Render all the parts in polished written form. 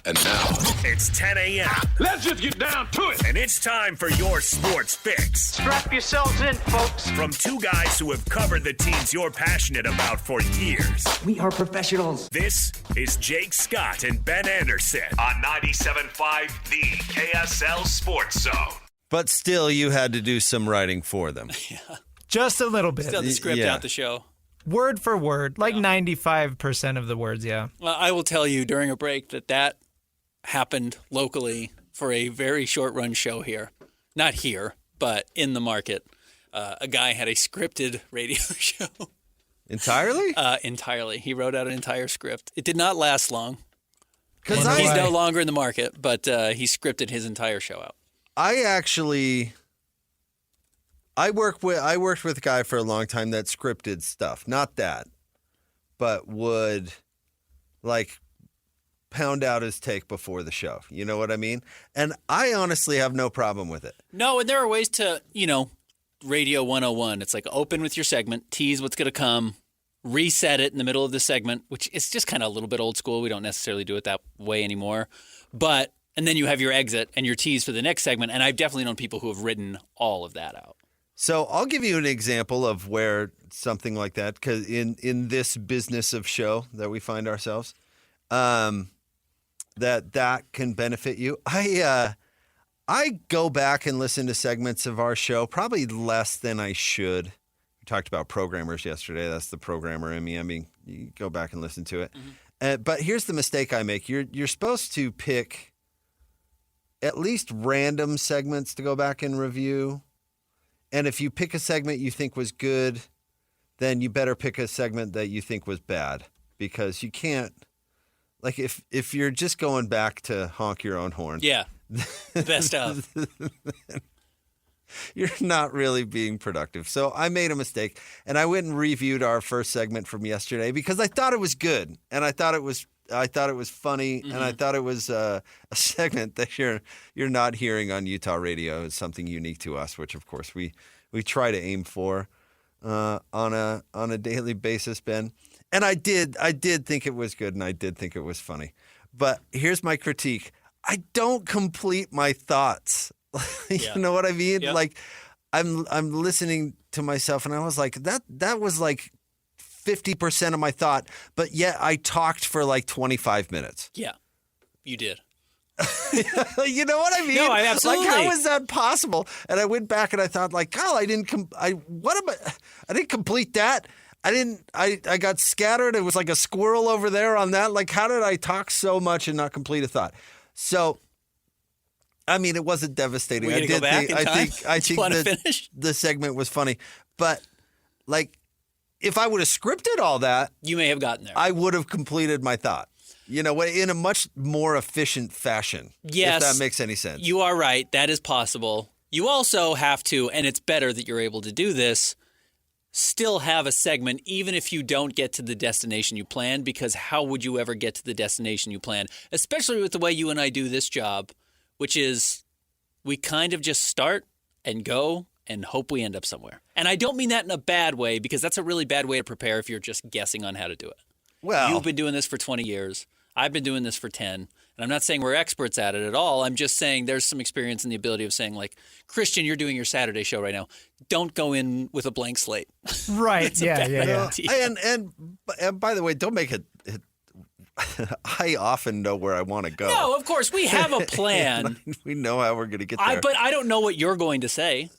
And now, it's 10 a.m. let's just get down to it. And it's time for your sports fix. Strap yourselves in, folks. From two guys who have covered the teams you're passionate about for years. We are professionals. This is Jake Scott and Ben Anderson on 97.5 The KSL Sports Zone. But still, you had to do some writing for them. Yeah. Just a little bit. Still the script out the show. Word for word, like 95% of the words, yeah. Well, I will tell you during a break that happened locally for a very short-run show here. Not here, but in the market. A guy had a scripted radio show. Entirely? Entirely. He wrote out an entire script. It did not last long. Because He's no longer in the market, but he scripted his entire show out. I worked with a guy for a long time that scripted stuff. Not that, but would like pound out his take before the show. You know what I mean? And I honestly have no problem with it. No, and there are ways to, Radio 101. It's like open with your segment, tease what's going to come, reset it in the middle of the segment, which is just kind of a little bit old school. We don't necessarily do it that way anymore. And then you have your exit and your tease for the next segment. And I've definitely known people who have written all of that out. So I'll give you an example of where something like that, because in this business of show that we find ourselves, that can benefit you. I go back and listen to segments of our show, probably less than I should. We talked about programmers yesterday. That's the programmer in me. I mean, you go back and listen to it. Mm-hmm. But here's the mistake I make. You're supposed to pick at least random segments to go back and review. And if you pick a segment you think was good, then you better pick a segment that you think was bad, because you can't, like, if you're just going back to honk your own horn. Yeah, best of. You're not really being productive. So I made a mistake, and I went and reviewed our first segment from yesterday because I thought it was good, and I thought it was funny, mm-hmm. and I thought it was a segment that you're not hearing on Utah radio. It's something unique to us, which of course we try to aim for on a daily basis, Ben. And I did think it was good, and I did think it was funny. But here's my critique: I don't complete my thoughts. You know what I mean? Yep. Like I'm listening to myself, and I was like, that was like 50% of my thought, but yet I talked for like 25 minutes. Yeah, you did. You know what I mean? No, I absolutely. Like, how is that possible? And I went back and I thought, like, God, I didn't complete that. I got scattered. It was like a squirrel over there on that. Like, how did I talk so much and not complete a thought? So, I mean, it wasn't devastating. I think the segment was funny, but like, if I would have scripted all that, you may have gotten there. I would have completed my thought, in a much more efficient fashion. Yes. If that makes any sense. You are right. That is possible. You also have to, and it's better that you're able to do this, still have a segment, even if you don't get to the destination you planned, because how would you ever get to the destination you planned? Especially with the way you and I do this job, which is we kind of just start and go and hope we end up somewhere. And I don't mean that in a bad way, because that's a really bad way to prepare if you're just guessing on how to do it. Well, you've been doing this for 20 years. I've been doing this for 10. And I'm not saying we're experts at it at all. I'm just saying there's some experience in the ability of saying, like, Christian, you're doing your Saturday show right now. Don't go in with a blank slate. Right. Yeah. And by the way, don't make it I often know where I want to go. No, of course. We have a plan. We know how we're going to get there. But I don't know what you're going to say.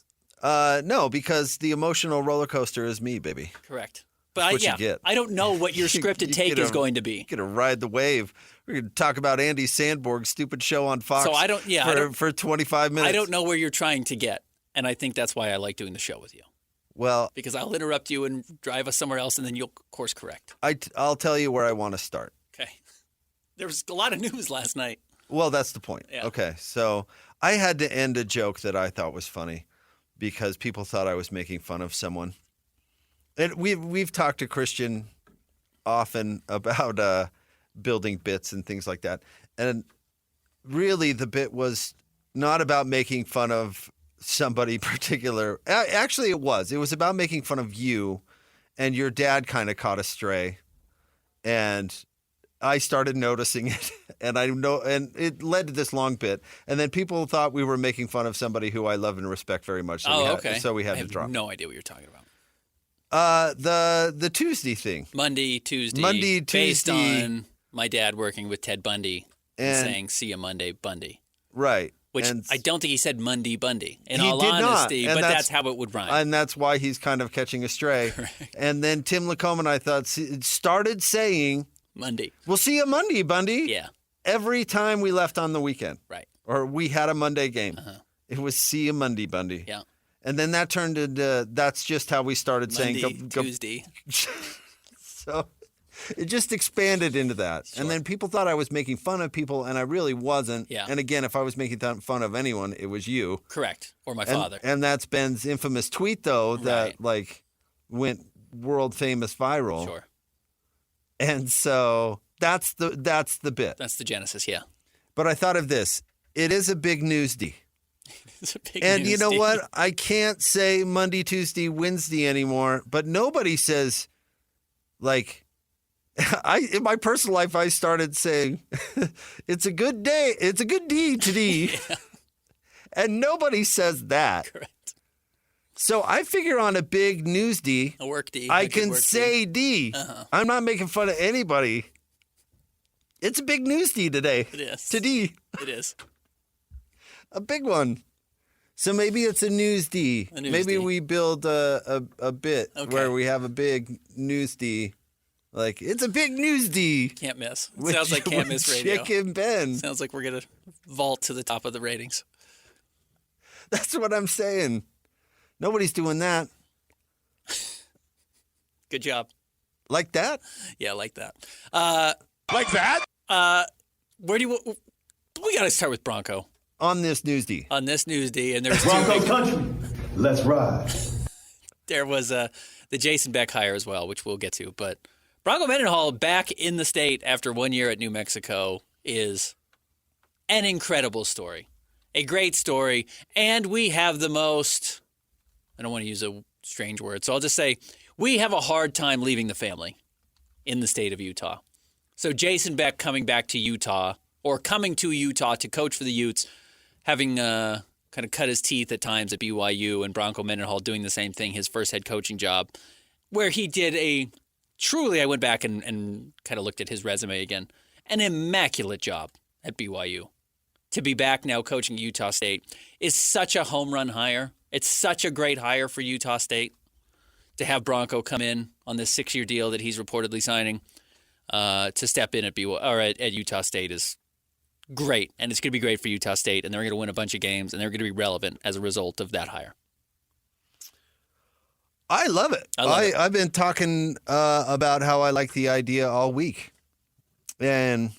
No, because the emotional roller coaster is me, baby. Correct. But I don't know what your scripted take is going to be. You're going to ride the wave. We're going to talk about Andy Sandborg's stupid show on Fox for 25 minutes. I don't know where you're trying to get, and I think that's why I like doing the show with you. Well, because I'll interrupt you and drive us somewhere else, and then you'll course correct. I'll tell you where I want to start. Okay. There was a lot of news last night. Well, that's the point. Yeah. Okay, so I had to end a joke that I thought was funny because people thought I was making fun of someone. And we've talked to Christian often about building bits and things like that. And really the bit was not about making fun of somebody particular. Actually, it was. It was about making fun of you, and your dad kind of caught a stray. And I started noticing it, and and it led to this long bit. And then people thought we were making fun of somebody who I love and respect very much. So okay. So we had I to drop. have no idea what you're talking about. The Tuesday thing. Monday, Tuesday. Based on my dad working with Ted Bundy and saying, "See you Monday, Bundy." Right. Which I don't think he said Monday, Bundy. In he all did honesty, not. but that's how it would rhyme. And that's why he's kind of catching a stray. Correct. And then Tim Lacombe, I thought, started saying, Monday. "We'll see you Monday, Bundy." Yeah. Every time we left on the weekend. Right. Or we had a Monday game. It was see you Monday, Bundy. Yeah. And then that turned into, that's just how we started Monday, saying, Tuesday. So it just expanded into that. Sure. And then people thought I was making fun of people, and I really wasn't. Yeah. And again, if I was making fun of anyone, it was you. Correct. Or my father. And that's Ben's infamous tweet, though, that Right. went world famous viral. Sure. And so that's the bit. That's the genesis, yeah. But I thought of this. It is a big newsday. It's a big And you know news what? I can't say Monday, Tuesday, Wednesday anymore, but nobody says, like, in my personal life, I started saying, it's a good day. It's a good day today. Yeah. And nobody says that. Correct. So I figure on a big news D, A work D. I a good can work say D. I'm not making fun of anybody. It's a big news D today. It is. Today. It is. A big one. So maybe it's a news D. A news maybe D. we build a bit where we have a big news D. Like, it's a big news D. Can't miss. with- Sounds like can't with miss radio. Chick and Ben. Sounds like we're going to vault to the top of the ratings. That's what I'm saying. Nobody's doing that. Good job. Like that? Yeah, I like that. Like that? Where do you... We got to start with Bronco. On this news D. On this news D, and there's Bronco country. Let's ride. there was the Jason Beck hire as well, which we'll get to. But Bronco Mendenhall back in the state after 1 year at New Mexico is an incredible story. A great story. And we have the most, I don't want to use a strange word, so I'll just say we have a hard time leaving the family in the state of Utah. So Jason Beck coming back to Utah, or coming to Utah to coach for the Utes, having kind of cut his teeth at times at BYU, and Bronco Mendenhall doing the same thing, his first head coaching job, where he did I went back and kind of looked at his resume again, an immaculate job at BYU. To be back now coaching Utah State is such a home run hire. It's such a great hire for Utah State to have Bronco come in on this 6-year deal that he's reportedly signing to step in at BYU or at Utah State is great, and it's going to be great for Utah State, and they're going to win a bunch of games, and they're going to be relevant as a result of that hire. I love it. I've been talking about how I like the idea all week. And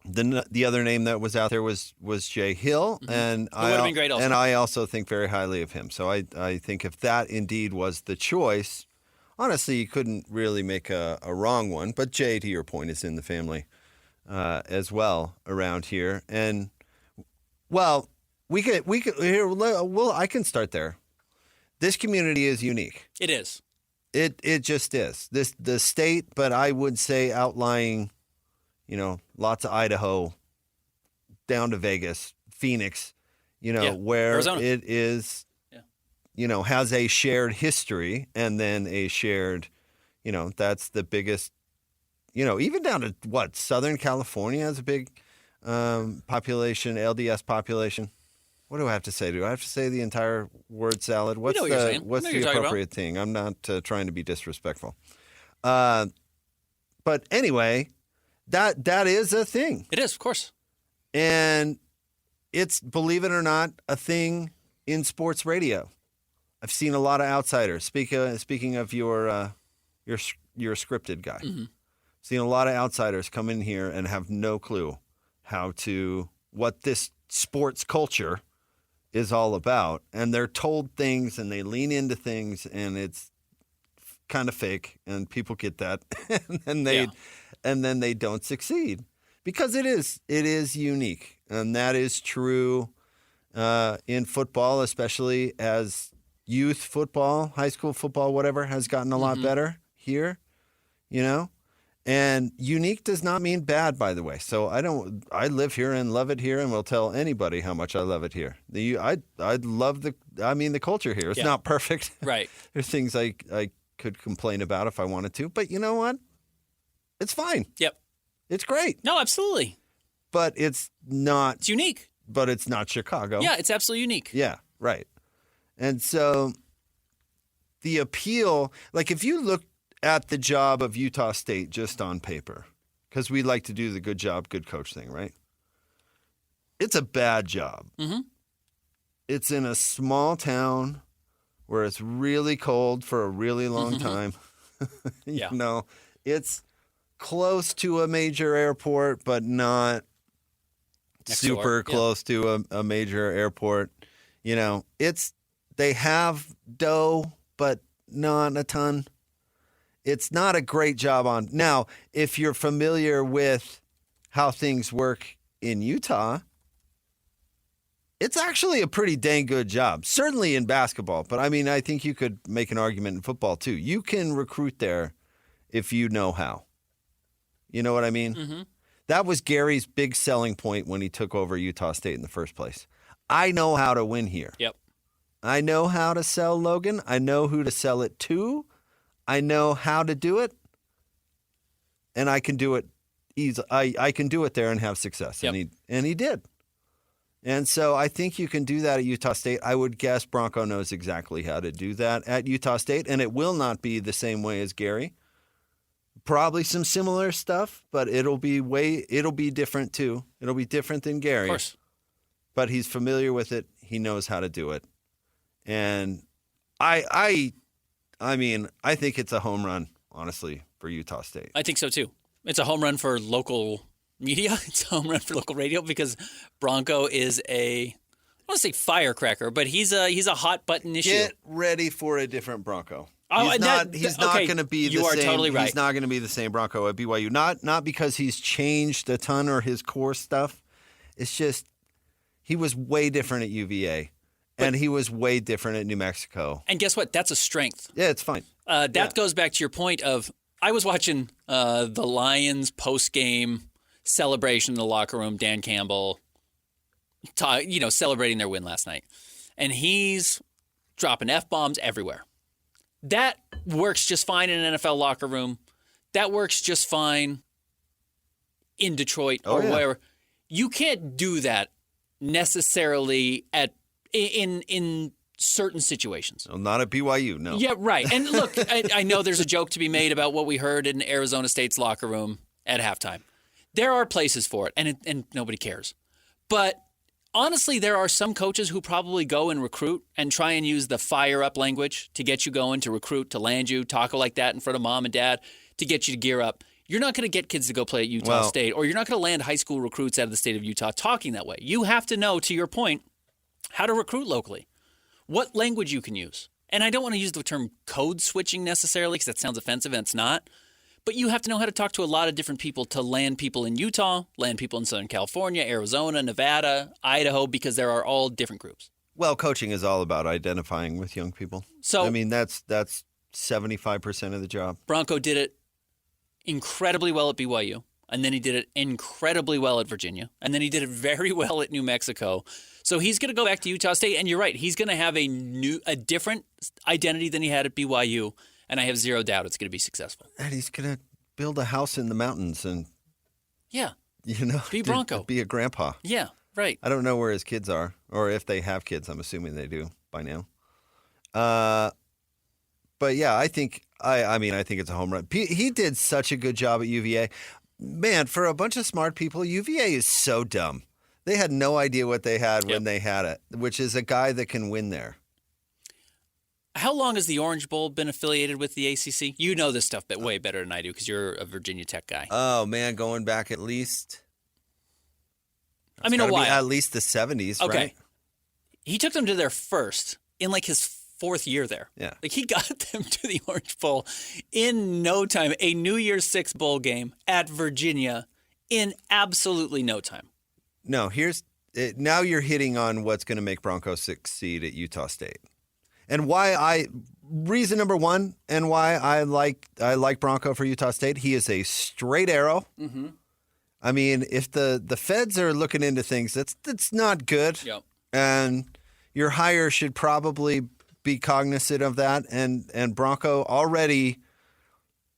the other name that was out there was Jay Hill, and Who would have been great also. and I also think very highly of him. So I think if that indeed was the choice, honestly, you couldn't really make a wrong one. But Jay, to your point, is in the family as well around here. And well, we could here. Well, I can start there. This community is unique. It is. It just is. The state, but I would say outlying, lots of Idaho, down to Vegas, Phoenix, where Arizona. it is, has a shared history, and then a shared, that's the biggest, even down to Southern California has a big population, LDS population. What do I have to say? Do I have to say the entire word salad? What's what you're saying. what's I know the what you're talking appropriate thing? I'm not trying to be disrespectful. But anyway, that is a thing. It is, of course. And it's, believe it or not, a thing in sports radio. I've seen a lot of outsiders. Speaking of your scripted guy, seen a lot of outsiders come in here and have no clue what this sports culture is all about, and they're told things and they lean into things, and it's kind of fake, and people get that, and then they don't succeed because it is unique, and that is true in football, especially as youth football, high school football, whatever, has gotten a lot better here, And unique does not mean bad, by the way. So I live here and love it here, and will tell anybody how much I love it here. I love the culture here. It's not perfect. Right. There's things I could complain about if I wanted to, but you know what? It's fine. Yep. It's great. No, absolutely. But it's not. It's unique. But it's not Chicago. Yeah, it's absolutely unique. Yeah, right. And so the appeal, like if you look at the job of Utah State just on paper, because we like to do the good job, good coach thing, right? It's a bad job. Mm-hmm. It's in a small town where it's really cold for a really long time. Yeah. You know, it's close to a major airport, but not Next super door. close to a major airport. You know, they have dough, but not a ton. It's not a great job on. Now, if you're familiar with how things work in Utah, it's actually a pretty dang good job. Certainly in basketball, but I mean, I think you could make an argument in football too. You can recruit there if you know how. You know what I mean? Mm-hmm. That was Gary's big selling point when he took over Utah State in the first place. I know how to win here. Yep. I know how to sell Logan. I know who to sell it to. I know how to do it. And I can do it easily. I can do it there and have success. Yep. And he did. And so I think you can do that at Utah State. I would guess Bronco knows exactly how to do that at Utah State, and it will not be the same way as Gary. Probably some similar stuff, but it'll be different too. It'll be different than Gary. Of course. But he's familiar with it. He knows how to do it. And I mean, I think it's a home run, honestly, for Utah State. I think so too. It's a home run for local media. It's a home run for local radio because Bronco is I want to say firecracker, but he's a hot button issue. Get ready for a different Bronco. Oh, He's not going to be the same. You are totally right. He's not going to be the same Bronco at BYU. Not because he's changed a ton or his core stuff. It's just he was way different at UVA. And he was way different at New Mexico. And guess what? That's a strength. Yeah, it's fine. That goes back to your point of I was watching the Lions post-game celebration in the locker room, Dan Campbell, celebrating their win last night. And he's dropping F-bombs everywhere. That works just fine in an NFL locker room. That works just fine in Detroit or wherever. You can't do that necessarily in certain situations. Well, not at BYU, no. Yeah, right. And look, I know there's a joke to be made about what we heard in Arizona State's locker room at halftime. There are places for it, and nobody cares. But honestly, there are some coaches who probably go and recruit and try and use the fire-up language to get you going, to recruit, to land you, talk like that in front of mom and dad, to get you to gear up. You're not going to get kids to go play at Utah State, or you're not going to land high school recruits out of the state of Utah talking that way. You have to know, to your point, how to recruit locally, what language you can use. And I don't want to use the term code switching necessarily because that sounds offensive and it's not. But you have to know how to talk to a lot of different people to land people in Utah, land people in Southern California, Arizona, Nevada, Idaho, because there are all different groups. Well, coaching is all about identifying with young people. So I mean, that's 75% of the job. Bronco did it incredibly well at BYU, and then he did it incredibly well at Virginia, and then he did it very well at New Mexico. So he's going to go back to Utah State, and you're right. He's going to have a different identity than he had at BYU, and I have zero doubt it's going to be successful. And he's going to build a house in the mountains and, be Bronco. Be a grandpa. Yeah, right. I don't know where his kids are, or if they have kids. I'm assuming they do by now. But yeah, I think it's a home run. He did such a good job at UVA. Man, for a bunch of smart people, UVA is so dumb. They had no idea what they had when they had it, which is a guy that can win there. How long has the Orange Bowl been affiliated with the ACC? You know this stuff way better than I do because you're a Virginia Tech guy. Oh, man, going back at least... a while. At least the 70s, okay. Right? He took them to their first in like his fourth year there. Yeah. Like he got them to the Orange Bowl in no time. A New Year's Six bowl game at Virginia in absolutely no time. No, now you're hitting on what's going to make Bronco succeed at Utah State. And why reason number one, and why I like Bronco for Utah State, he is a straight arrow. Mm-hmm. I mean, if the feds are looking into things, that's not good. Yep. And your hire should probably be cognizant of that. And Bronco already,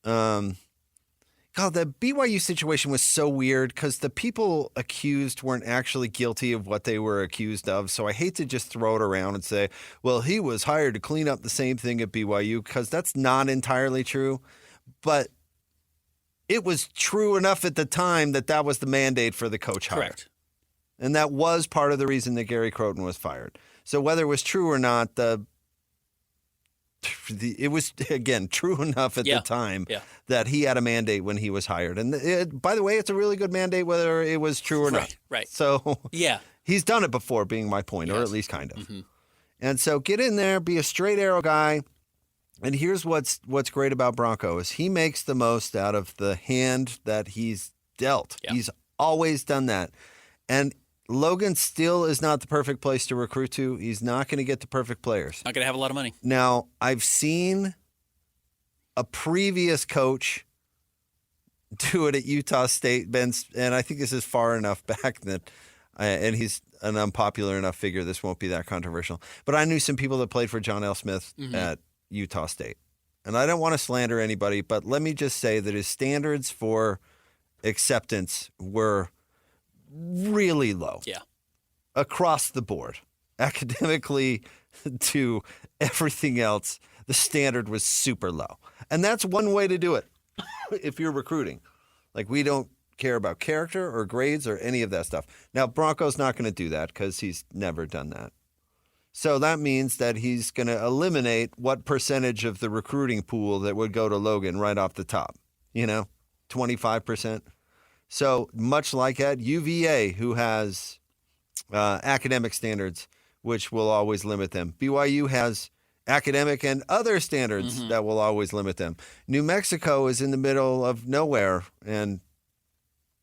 God, the BYU situation was so weird because the people accused weren't actually guilty of what they were accused of. So I hate to just throw it around and say, well, he was hired to clean up the same thing at BYU, because that's not entirely true. But it was true enough at the time that was the mandate for the coach hire. Correct. And that was part of the reason that Gary Croton was fired. So whether it was true or not, it was, again, true enough at the time that he had a mandate when he was hired. And by the way, it's a really good mandate whether it was true or not. Right. So yeah, he's done it before, being my point, or at least kind of. Mm-hmm. And so get in there, be a straight arrow guy. And here's what's great about Bronco is he makes the most out of the hand that he's dealt. Yeah. He's always done that. And Logan still is not the perfect place to recruit to. He's not going to get the perfect players. Not going to have a lot of money. Now, I've seen a previous coach do it at Utah State, and I think this is far enough back that, and he's an unpopular enough figure, this won't be that controversial. But I knew some people that played for John L. Smith at Utah State. And I don't want to slander anybody, but let me just say that his standards for acceptance were really low. Yeah. Across the board. Academically to everything else, the standard was super low. And that's one way to do it if you're recruiting. Like, we don't care about character or grades or any of that stuff. Now, Bronco's not going to do that because he's never done that. So that means that he's going to eliminate what percentage of the recruiting pool that would go to Logan right off the top. 25%. So much like at UVA, who has academic standards, which will always limit them. BYU has academic and other standards that will always limit them. New Mexico is in the middle of nowhere and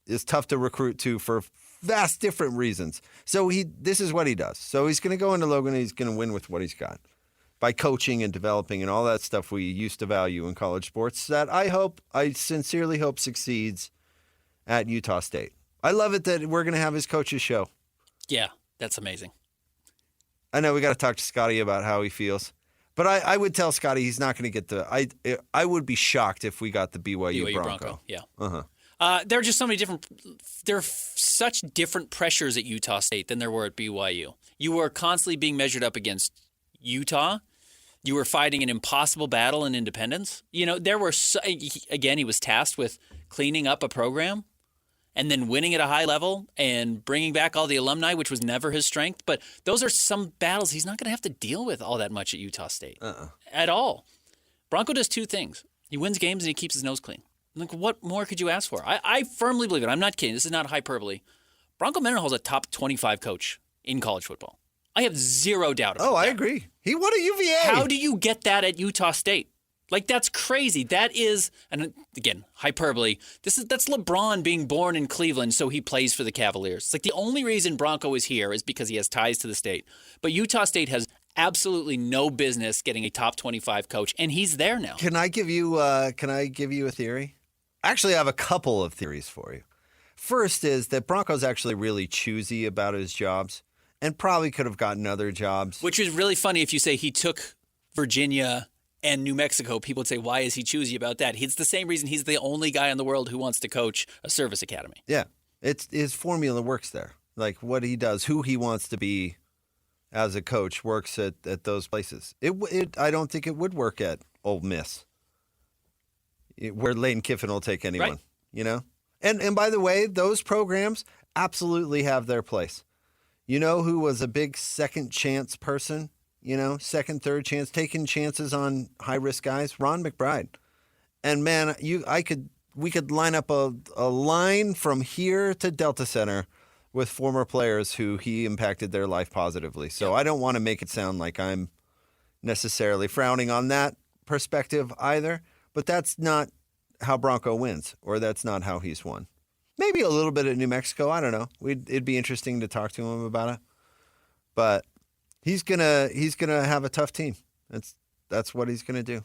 is tough to recruit to for vast different reasons. So this is what he does. So he's going to go into Logan and he's going to win with what he's got by coaching and developing and all that stuff we used to value in college sports that I sincerely hope succeeds at Utah State. I love it that we're going to have his coaches show. Yeah, that's amazing. I know we got to talk to Scotty about how he feels. But I would tell Scotty he's not going to get I would be shocked if we got the BYU Bronco. Yeah. Uh-huh. There are just so many different – there are such different pressures at Utah State than there were at BYU. You were constantly being measured up against Utah. You were fighting an impossible battle in independence. There were again, he was tasked with cleaning up a program and then winning at a high level and bringing back all the alumni, which was never his strength. But those are some battles he's not going to have to deal with all that much at Utah State at all. Bronco does two things. He wins games and he keeps his nose clean. Like, what more could you ask for? I firmly believe it. I'm not kidding. This is not hyperbole. Bronco Mendenhall is a top 25 coach in college football. I have zero doubt about that. I agree. He won at UVA. How do you get that at Utah State? Like, that's crazy. That is, and again, hyperbole. That's LeBron being born in Cleveland, so he plays for the Cavaliers. It's like the only reason Bronco is here is because he has ties to the state. But Utah State has absolutely no business getting a top 25 coach, and he's there now. Can I give you a theory? Actually, I have a couple of theories for you. First is that Bronco's actually really choosy about his jobs and probably could have gotten other jobs. Which is really funny if you say he took Virginia and New Mexico. People would say, why is he choosy about that? It's the same reason he's the only guy in the world who wants to coach a service academy. Yeah. His formula works there. Like what he does, who he wants to be as a coach works at those places. I don't think it would work at Ole Miss, where Lane Kiffin will take anyone, right. And by the way, those programs absolutely have their place. You know who was a big second chance person? Second, third chance, taking chances on high risk guys? Ron McBride. And man, we could line up a line from here to Delta Center with former players who he impacted their life positively. So I don't want to make it sound like I'm necessarily frowning on that perspective either. But that's not how Bronco wins, or that's not how he's won. Maybe a little bit at New Mexico. I don't know. It'd be interesting to talk to him about it. But he's gonna have a tough team. that's what he's going to do.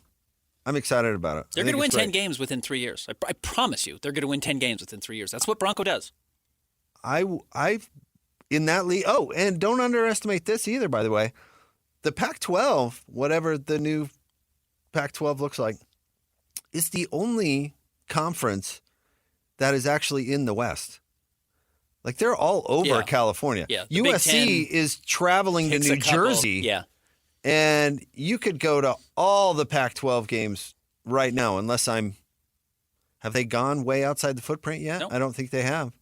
I'm excited about it. They're going to win 10 games within 3 years. I promise you, they're going to win 10 games within 3 years. That's what Bronco does. I've in that league. Oh, and don't underestimate this either, by the way. The Pac-12, whatever the new Pac-12 looks like, is the only conference that is actually in the West. Like, they're all over California. Yeah, USC is traveling to New Jersey. Yeah. And you could go to all the Pac-12 games right now, unless have they gone way outside the footprint yet? No. I don't think they have.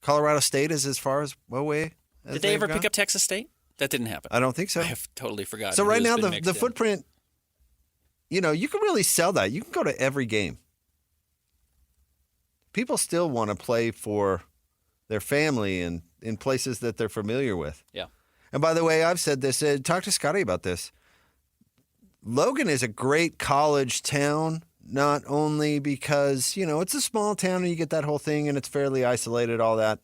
Colorado State is as far as away as Did they ever gone? pick up Texas State? That didn't happen. I don't think so. I have totally forgotten. So right who's now, been the mixed in. footprint, you can really sell that. You can go to every game. People still want to play for their family and in places that they're familiar with. Yeah. And by the way, I've said this, talk to Scotty about this. Logan is a great college town, not only because, it's a small town and you get that whole thing and it's fairly isolated, all that,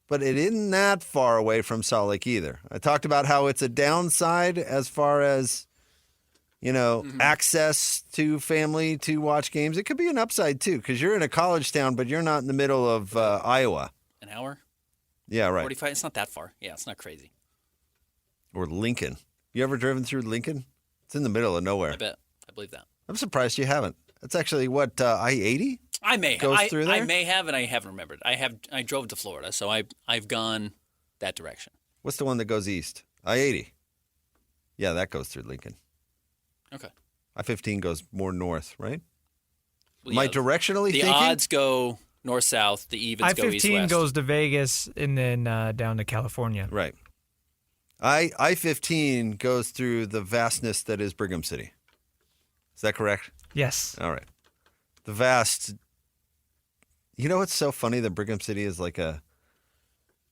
but it isn't that far away from Salt Lake either. I talked about how it's a downside as far as, access to family to watch games. It could be an upside too, because you're in a college town, but you're not in the middle of Iowa. An hour? Yeah, right. 45? It's not that far. Yeah, it's not crazy. Or Lincoln. You ever driven through Lincoln? It's in the middle of nowhere. I bet. I believe that. I'm surprised you haven't. That's actually what, I-80? I may Goes have. through there? I may have, and I haven't remembered. I drove to Florida, so I've gone that direction. What's the one that goes east? I-80. Yeah, that goes through Lincoln. Okay. I-15 goes more north, right? Well, Am I yeah, directionally the thinking? odds go north-south. The evens go east-west. I-15 goes to Vegas and then down to California. Right. I-15 goes through the vastness that is Brigham City. Is that correct? Yes. All right. The vast. You know what's so funny that Brigham City is like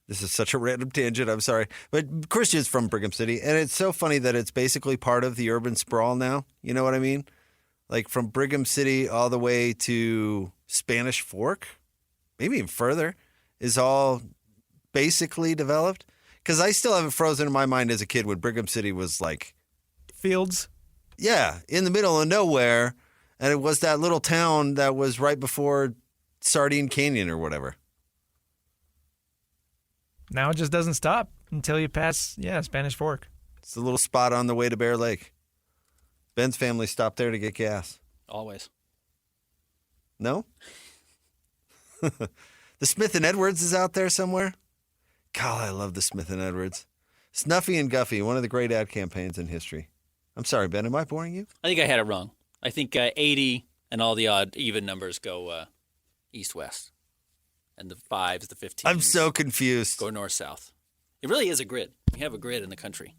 this is such a random tangent, I'm sorry. But Christian's from Brigham City, and it's so funny that it's basically part of the urban sprawl now. You know what I mean? Like from Brigham City all the way to Spanish Fork, maybe even further, is all basically developed. Because I still have it frozen in my mind as a kid when Brigham City was like... Fields? Yeah, in the middle of nowhere. And it was that little town that was right before Sardine Canyon or whatever. Now it just doesn't stop until you pass, Spanish Fork. It's a little spot on the way to Bear Lake. Ben's family stopped there to get gas. Always. No? The Smith & Edwards is out there somewhere? God, I love the Smith & Edwards. Snuffy and Guffy, one of the great ad campaigns in history. I'm sorry, Ben, am I boring you? I think I had it wrong. I think 80 and all the odd even numbers go east-west. And the 5s, the 15s. I'm so confused. Go north-south. It really is a grid. We have a grid in the country.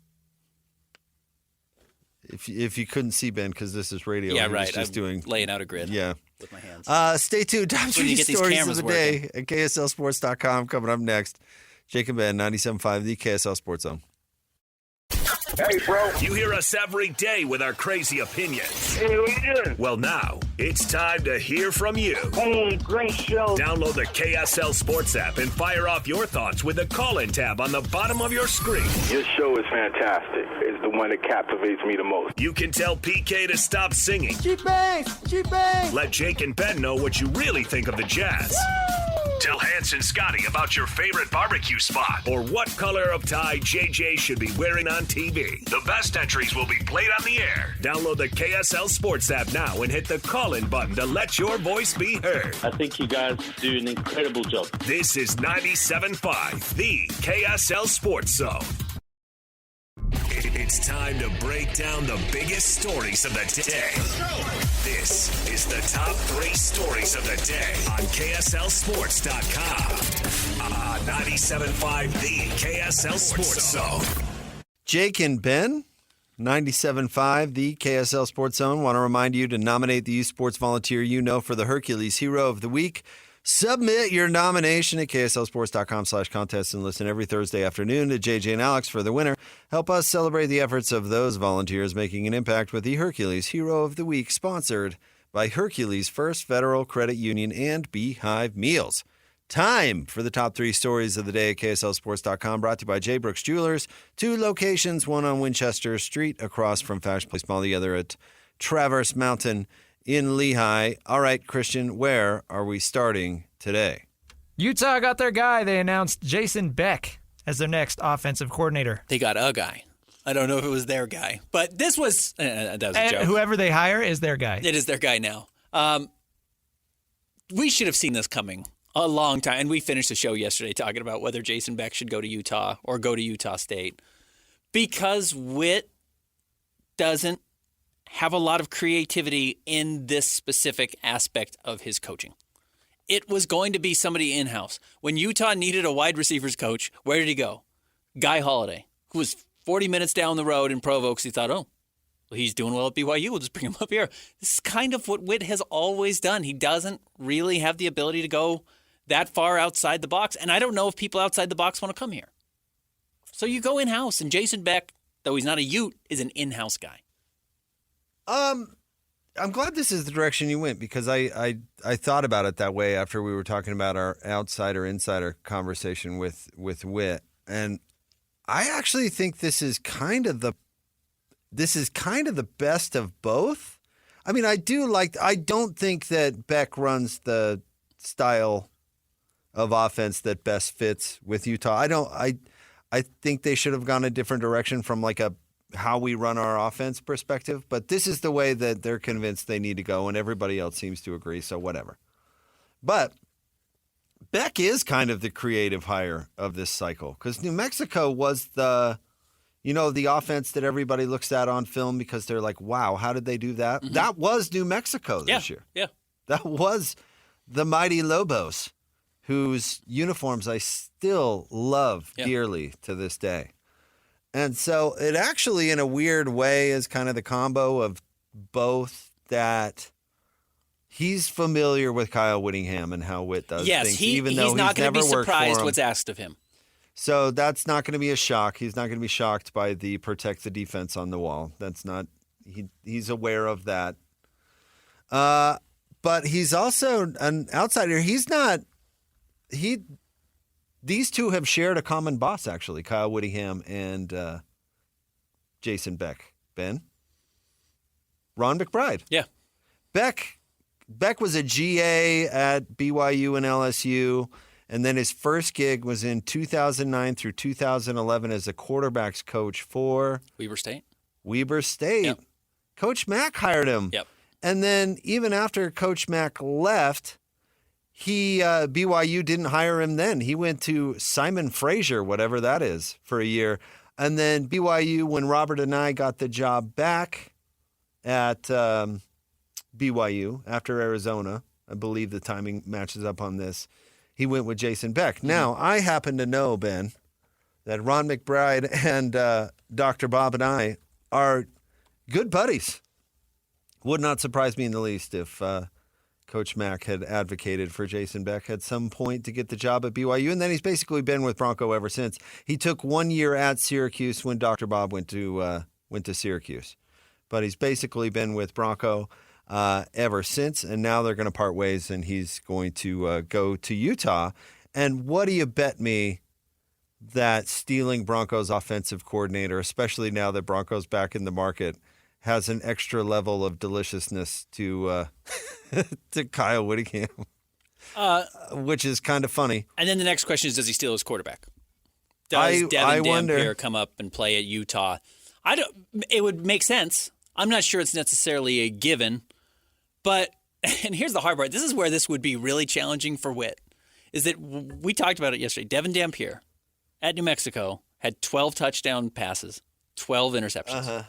If you couldn't see Ben, because this is radio, Yeah, he right. was just I'm laying out a grid. Yeah. With my hands. Stay tuned. Top When three you get these stories of cameras the day at KSLSports.com coming up next. Jake and Ben, 97.5, the KSL Sports Zone. Hey, bro. You hear us every day with our crazy opinions. Hey, what you doing? Well, now it's time to hear from you. Hey, great show. Download the KSL Sports app and fire off your thoughts with the call-in tab on the bottom of your screen. Your show is fantastic. It's the one that captivates me the most. You can tell PK to stop singing. Cheap bangs. Let Jake and Ben know what you really think of the Jazz. Tell Hans and Scotty about your favorite barbecue spot or what color of tie JJ should be wearing on TV. The best entries will be played on the air. Download the KSL Sports app now and hit the call-in button to let your voice be heard. I think you guys do an incredible job. This is 97.5, the KSL Sports Zone. It's time to break down the biggest stories of the day. This is the top 3 stories of the day on KSLSports.com. 97.5, the KSL Sports Zone. Jake and Ben, 97.5, the KSL Sports Zone. Want to remind you to nominate the youth sports volunteer you know for the Hercules Hero of the Week. Submit your nomination at KSLSports.com/contest and listen every Thursday afternoon to JJ and Alex for the winner. Help us celebrate the efforts of those volunteers making an impact with the Hercules Hero of the Week, sponsored by Hercules First Federal Credit Union and Beehive Meals. Time for the top 3 stories of the day at KSLSports.com, brought to you by J. Brooks Jewelers. 2 locations, one on Winchester Street across from Fashion Place Mall, the other at Traverse Mountain in Lehigh. All right, Christian, where are we starting today? Utah got their guy. They announced Jason Beck as their next offensive coordinator. They got a guy. I don't know if it was their guy, but this was that was a joke. Whoever they hire is their guy. It is their guy now. We should have seen this coming a long time, and we finished the show yesterday talking about whether Jason Beck should go to Utah or go to Utah State because Witt doesn't have a lot of creativity in this specific aspect of his coaching. It was going to be somebody in-house. When Utah needed a wide receivers coach, where did he go? Guy Holiday, who was 40 minutes down the road in Provo because he thought, well, he's doing well at BYU. We'll just bring him up here. This is kind of what Witt has always done. He doesn't really have the ability to go that far outside the box, and I don't know if people outside the box want to come here. So you go in-house, and Jason Beck, though he's not a Ute, is an in-house guy. I'm glad this is the direction you went because I thought about it that way after we were talking about our outsider-insider conversation with Witt, and I actually think this is kind of the best of both. I mean, I don't think that Beck runs the style of offense that best fits with Utah. I think they should have gone a different direction from like a how we run our offense perspective, but this is the way that they're convinced they need to go, and everybody else seems to agree, so whatever. But Beck is kind of the creative hire of this cycle because New Mexico was the offense that everybody looks at on film because they're like, wow, how did they do that? Mm-hmm. That was New Mexico this year. Yeah. That was the Mighty Lobos, whose uniforms I still love dearly to this day. And so it actually, in a weird way, is kind of the combo of both that he's familiar with Kyle Whittingham and how Witt does things, even though he's not going to be surprised him. what's asked of him. So that's not going to be a shock. He's not going to be shocked by the protect the defense on the wall. That's not he's aware of that. But he's also an outsider. These two have shared a common boss, actually, Kyle Whittingham and Jason Beck. Ben? Ron McBride. Yeah. Beck was a GA at BYU and LSU, and then his first gig was in 2009 through 2011 as a quarterbacks coach for Weber State. Yep. Coach Mack hired him. Yep. And then even after Coach Mack left, BYU didn't hire him then. He went to Simon Fraser, whatever that is, for a year. And then BYU, when Robert and I got the job back at BYU after Arizona, I believe the timing matches up on this, he went with Jason Beck. Mm-hmm. Now, I happen to know, Ben, that Ron McBride and Dr. Bob and I are good buddies. Would not surprise me in the least if Coach Mack had advocated for Jason Beck at some point to get the job at BYU, and then he's basically been with Bronco ever since. He took 1 year at Syracuse when Dr. Bob went to Syracuse, but he's basically been with Bronco ever since, and now they're going to part ways, and he's going to go to Utah. And what do you bet me that stealing Bronco's offensive coordinator, especially now that Bronco's back in the market, has an extra level of deliciousness to to Kyle Whittingham, which is kind of funny. And then the next question is, does he steal his quarterback? Does Devin Dampier come up and play at Utah? It would make sense. I'm not sure it's necessarily a given, but and here's the hard part. This is where this would be really challenging for Witt. Is that we talked about it yesterday. Devin Dampier at New Mexico had 12 touchdown passes, 12 interceptions. Uh-huh.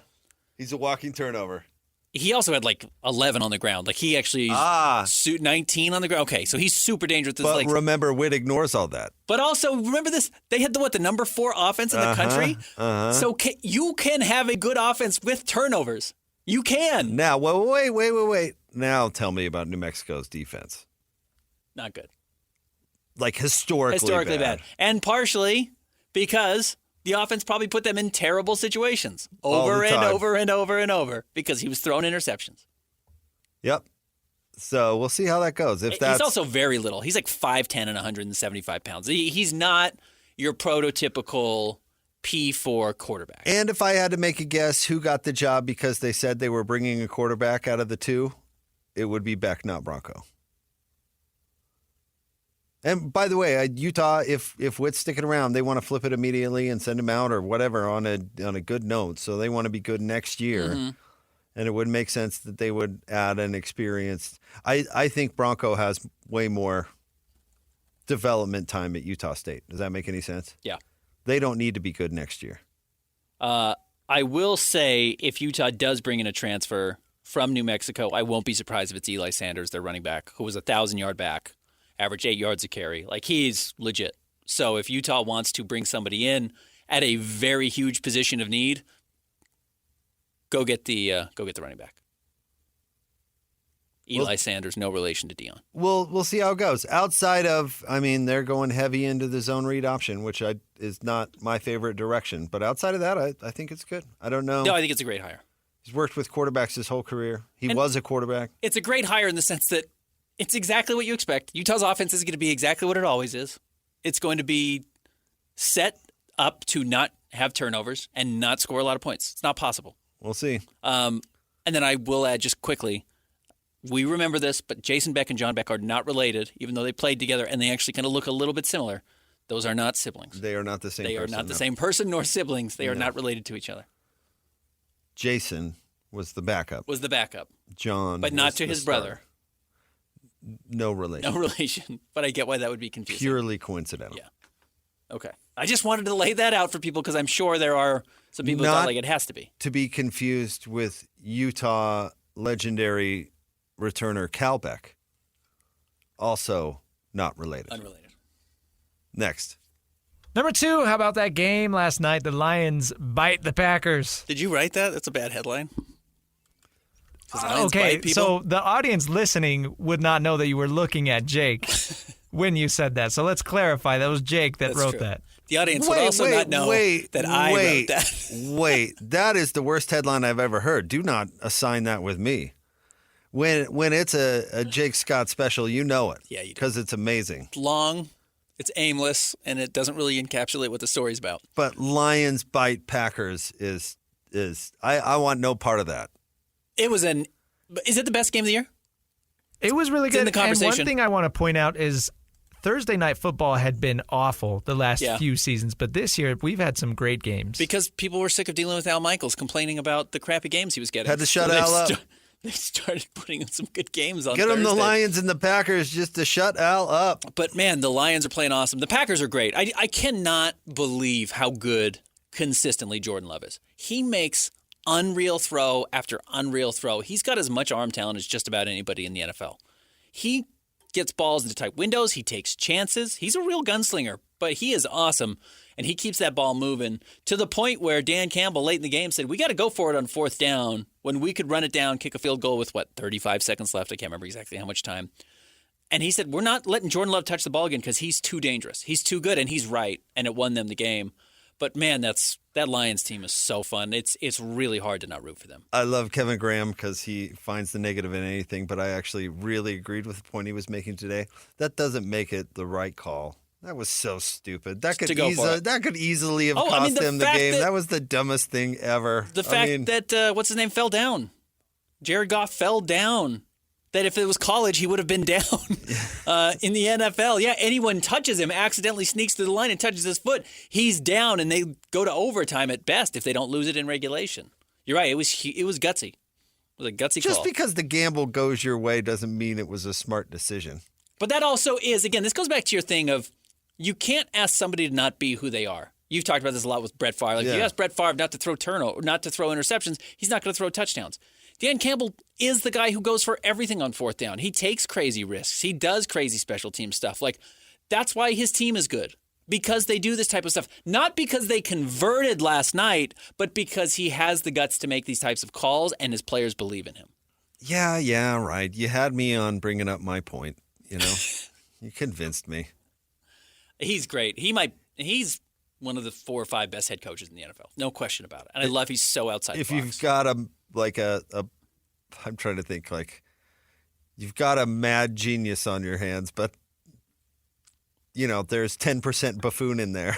He's a walking turnover. He also had like 11 on the ground. Like he actually 19 on the ground. Okay, so he's super dangerous. But remember, Witt ignores all that. But also, remember this, they had the number 4 offense in the country? Uh-huh. So you can have a good offense with turnovers. You can. Now, wait. Now tell me about New Mexico's defense. Not good. Like historically bad. And partially because the offense probably put them in terrible situations over and over and over and over because he was throwing interceptions. Yep. So we'll see how that goes. He's also very little. He's like 5'10" and 175 pounds. He's not your prototypical P4 quarterback. And if I had to make a guess who got the job because they said they were bringing a quarterback out of the two, it would be Beck, not Bronco. And by the way, Utah, if Witt's sticking around, they want to flip it immediately and send him out or whatever on a good note. So they want to be good next year. Mm-hmm. And it would make sense that they would add an experienced. I think Bronco has way more development time at Utah State. Does that make any sense? Yeah. They don't need to be good next year. I will say if Utah does bring in a transfer from New Mexico, I won't be surprised if it's Eli Sanders, their running back, who was a 1,000-yard back, average 8 yards a carry. Like, he's legit. So if Utah wants to bring somebody in at a very huge position of need, go get the running back. Eli Sanders, no relation to Dion. We'll see how it goes. Outside of, they're going heavy into the zone read option, which is not my favorite direction. But outside of that, I think it's good. I don't know. No, I think it's a great hire. He's worked with quarterbacks his whole career. He was a quarterback. It's a great hire in the sense that it's exactly what you expect. Utah's offense is going to be exactly what it always is. It's going to be set up to not have turnovers and not score a lot of points. It's not possible. We'll see. And then I will add just quickly, we remember this, but Jason Beck and John Beck are not related, even though they played together, and they actually kind of look a little bit similar. Those are not siblings. They are not the same person. They are not the same person nor siblings. They are not related to each other. Jason was the backup. John but not was to the his star. brother. No relation. But I get why that would be confusing. Purely coincidental. Yeah. Okay. I just wanted to lay that out for people because I'm sure there are some people who thought like it has to be. To be confused with Utah legendary returner Cal Beck. Also not related. Unrelated. Next. Number 2, how about that game last night? The Lions bite the Packers. Did you write that? That's a bad headline. Okay, so the audience listening would not know that you were looking at Jake when you said that. So let's clarify. That was Jake that wrote that. The audience would also not know that I wrote that. That is the worst headline I've ever heard. Do not assign that with me. When it's a Jake Scott special, you know it. Yeah, you do. Because it's amazing. It's long, it's aimless, and it doesn't really encapsulate what the story's about. But Lions bite Packers is I want no part of that. Is it the best game of the year? It was really It's good. in the conversation. And one thing I want to point out is Thursday night football had been awful the last few seasons, but this year we've had some great games. Because people were sick of dealing with Al Michaels complaining about the crappy games he was getting. Had to shut Al up. They started putting in some good games on Get them the Thursday. Lions and the Packers just to shut Al up. But, man, the Lions are playing awesome. The Packers are great. I cannot believe how good consistently Jordan Love is. He makes unreal throw after unreal throw. He's got as much arm talent as just about anybody in the NFL. He gets balls into tight windows. He takes chances. He's a real gunslinger, but he is awesome, and he keeps that ball moving to the point where Dan Campbell late in the game said, we got to go for it on 4th down when we could run it down, kick a field goal with, 35 seconds left? I can't remember exactly how much time. And he said, we're not letting Jordan Love touch the ball again because he's too dangerous. He's too good, and he's right, and it won them the game. But, man, that Lions team is so fun. It's really hard to not root for them. I love Kevin Graham because he finds the negative in anything, but I actually really agreed with the point he was making today. That doesn't make it the right call. That was so stupid. That could easily have cost him the game. That was the dumbest thing ever. The fact that, what's his name, fell down. Jared Goff fell down. That if it was college, he would have been down in the NFL. Yeah, anyone touches him, accidentally sneaks to the line and touches his foot, he's down, and they go to overtime at best if they don't lose it in regulation. You're right. It was gutsy. It was a gutsy call. Just because the gamble goes your way doesn't mean it was a smart decision. But that also is, again, this goes back to your thing of you can't ask somebody to not be who they are. You've talked about this a lot with Brett Favre. If you ask Brett Favre not to throw interceptions, he's not going to throw touchdowns. Dan Campbell is the guy who goes for everything on 4th down. He takes crazy risks. He does crazy special team stuff. That's why his team is good, because they do this type of stuff. Not because they converted last night, but because he has the guts to make these types of calls and his players believe in him. Yeah, right. You had me on bringing up my point, You convinced me. He's great. He's one of the 4 or 5 best head coaches in the NFL. No question about it. And I love he's so outside the box. If you've got I'm trying to think, you've got a mad genius on your hands, but there's 10% buffoon in there.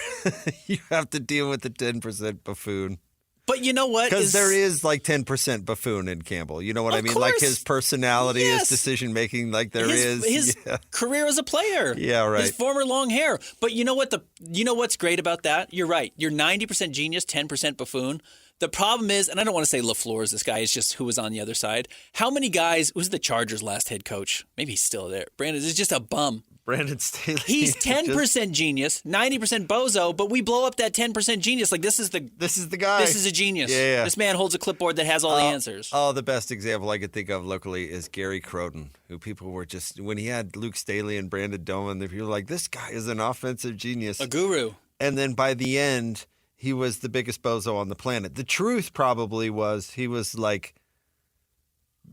You have to deal with the 10% buffoon. But you know what? Because there is like 10% buffoon in Campbell. You know what I mean? Course. Like his personality, Yes. his decision-making, like there is. His career as a player. Yeah, right. His former long hair. But you know what? You know what's great about that? You're right. You're 90% genius, 10% buffoon. The problem is, and I don't want to say LaFleur is this guy, it's just who was on the other side. How many guys, who's the Chargers' last head coach? Maybe he's still there. Brandon is just a bum. Brandon Staley. He's 10% genius, 90% bozo, but we blow up that 10% genius. Like, this is the guy. This is a genius. Yeah. This man holds a clipboard that has all the answers. Oh, the best example I could think of locally is Gary Croton, who people were just, when he had Luke Staley and Brandon Doman, the people were like, this guy is an offensive genius. A guru. And then by the end, he was the biggest bozo on the planet. The truth probably was he was like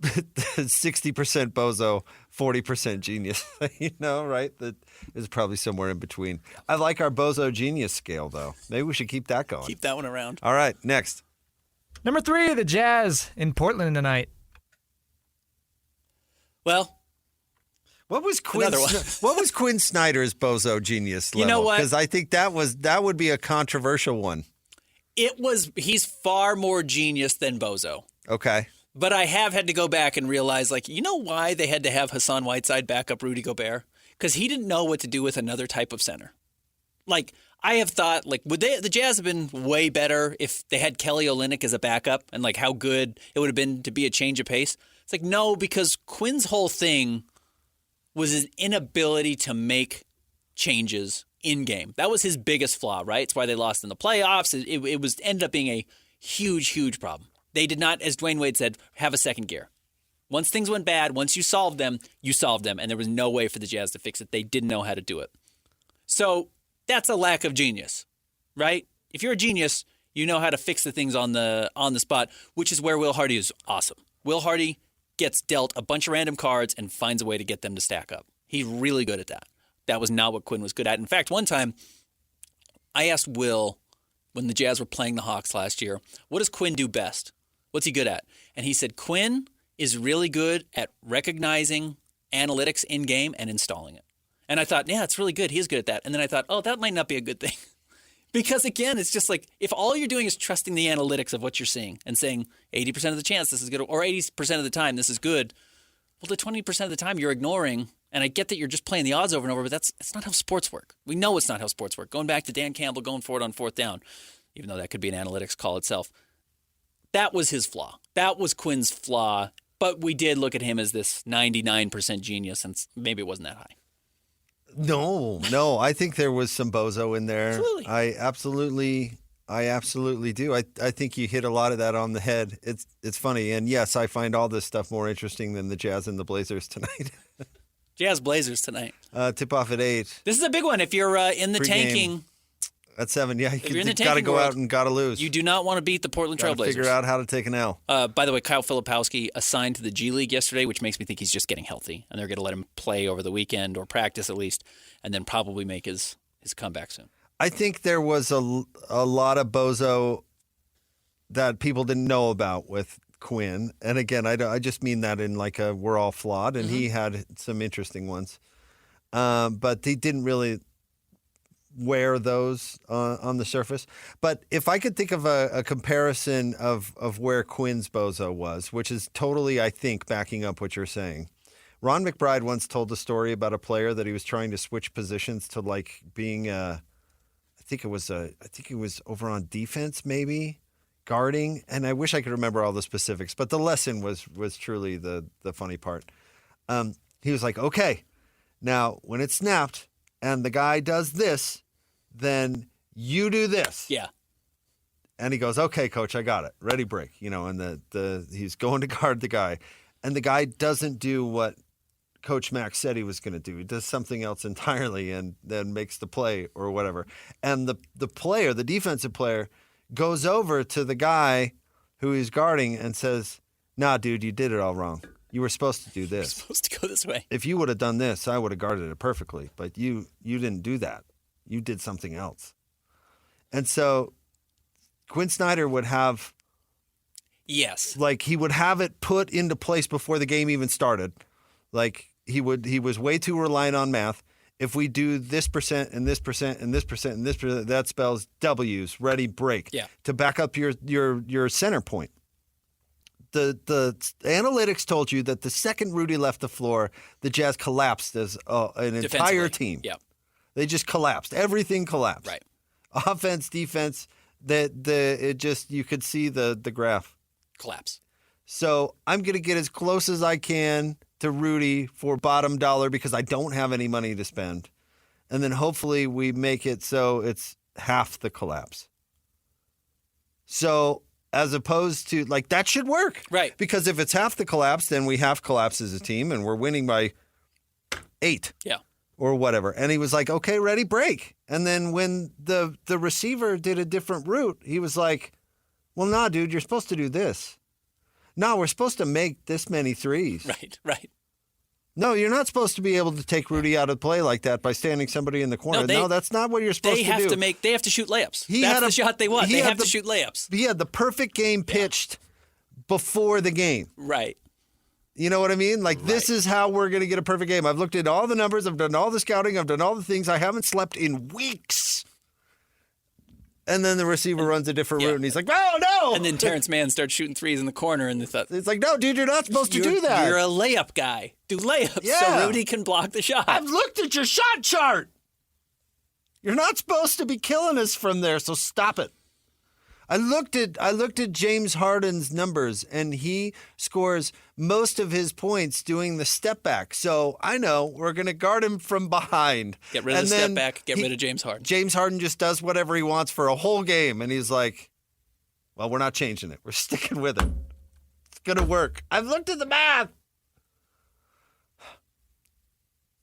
60% bozo, 40% genius. Right? That is probably somewhere in between. I like our bozo genius scale, though. Maybe we should keep that going. Keep that one around. All right, next. Number 3, the Jazz in Portland tonight. Well, What was Quinn? Another one. What was Quinn Snyder's bozo genius level? You know what? Because I think that would be a controversial one. he's far more genius than bozo. Okay. But I have had to go back and realize, why they had to have Hassan Whiteside back up Rudy Gobert? Because he didn't know what to do with another type of center. I have thought, would the Jazz have been way better if they had Kelly Olynyk as a backup and, how good it would have been to be a change of pace? It's no, because Quinn's whole thing was his inability to make changes in-game. That was his biggest flaw, right? It's why they lost in the playoffs. It ended up being a huge, huge problem. They did not, as Dwayne Wade said, have a second gear. Once things went bad, once you solved them, and there was no way for the Jazz to fix it. They didn't know how to do it. So that's a lack of genius, right? If you're a genius, you know how to fix the things on the spot, which is where Will Hardy is awesome. Will Hardy gets dealt a bunch of random cards and finds a way to get them to stack up. He's really good at that. That was not what Quinn was good at. In fact, one time I asked Will, when the Jazz were playing the Hawks last year, what does Quinn do best? What's he good at? And he said, Quinn is really good at recognizing analytics in-game and installing it. And I thought, yeah, it's really good. He's good at that. And then I thought, that might not be a good thing. Because, again, it's just if all you're doing is trusting the analytics of what you're seeing and saying 80% of the chance this is good or 80% of the time this is good, well, the 20% of the time you're ignoring, and I get that you're just playing the odds over and over, but it's not how sports work. We know it's not how sports work. Going back to Dan Campbell going for it on fourth down, even though that could be an analytics call itself, that was his flaw. That was Quinn's flaw, but we did look at him as this 99% genius, and maybe it wasn't that high. No. I think there was some bozo in there. Absolutely. I absolutely do. I think you hit a lot of that on the head. It's funny. And yes, I find all this stuff more interesting than the Jazz and the Blazers tonight. Jazz Blazers tonight. Tip off at 8. This is a big one. If you're in the Pre-game. tanking. At 7, yeah. If you're in the You've got to tanking go world, out and got to lose. You do not want to beat the Portland Gotta Trailblazers. figure out how to take an L. By the way, Kyle Filipowski assigned to the G League yesterday, which makes me think he's just getting healthy. And they're going to let him play over the weekend or practice at least, and then probably make his comeback soon. I think there was a lot of bozo that people didn't know about with Quinn. And again, I just mean that in we're all flawed, and he had some interesting ones. But he didn't really wear those on the surface. But if I could think of a comparison of where Quinn's bozo was, which is totally, I think, backing up what you're saying. Ron McBride once told a story about a player that he was trying to switch positions to being I think it was over on defense, maybe guarding. And I wish I could remember all the specifics, but the lesson was truly the funny part. He was like, okay, now when it's snapped and the guy does this, then you do this. Yeah. And he goes, okay, coach, I got it. Ready, break. And he's going to guard the guy. And the guy doesn't do what Coach Mack said he was going to do. He does something else entirely and then makes the play or whatever. And the player, the defensive player, goes over to the guy who he's guarding and says, nah, dude, you did it all wrong. You were supposed to do this. You're supposed to go this way. If you would have done this, I would have guarded it perfectly. But you didn't do that. You did something else. And so Quinn Snyder would have... Yes. He would have it put into place before the game even started. He was way too reliant on math. if we do this percent and this percent and this percent and this percent, that spells W's, ready, break. Yeah. To back up your center point. The analytics told you that the second Rudy left the floor, the Jazz collapsed as an entire team. Yeah. They just collapsed. Everything collapsed. Right. Offense, defense, you could see the graph. Collapse. So I'm going to get as close as I can to Rudy for bottom dollar because I don't have any money to spend. And then hopefully we make it so it's half the collapse. So as opposed to, like, that should work. Right. Because if it's half the collapse, then we half collapse as a team and we're winning by 8. Yeah. Or whatever. And he was like, okay, ready, break. And then when the receiver did a different route, he was like, well, nah, dude, you're supposed to do this. No, we're supposed to make this many threes. Right. No, you're not supposed to be able to take Rudy out of play like that by standing somebody in the corner. No, that's not what you're supposed to do. They have to shoot layups. That's the shot they want. They have to shoot layups. He had the perfect game pitched before the game. Right. You know what I mean? Like, this is how we're going to get a perfect game. I've looked at all the numbers. I've done all the scouting. I've done all the things. I haven't slept in weeks. And then the receiver runs a different route, and he's like, oh, no. And then Terrence Mann starts shooting threes in the corner, and it's like, no, dude, you're not supposed to do that. You're a layup guy. Do layups so Rudy can block the shot. I've looked at your shot chart. You're not supposed to be killing us from there, so stop it. I looked at James Harden's numbers, and he scores most of his points doing the step back. So I know we're going to guard him from behind. Get rid of the step back. Get rid of James Harden. James Harden just does whatever he wants for a whole game, and he's like, well, we're not changing it. We're sticking with it. It's going to work. I've looked at the math.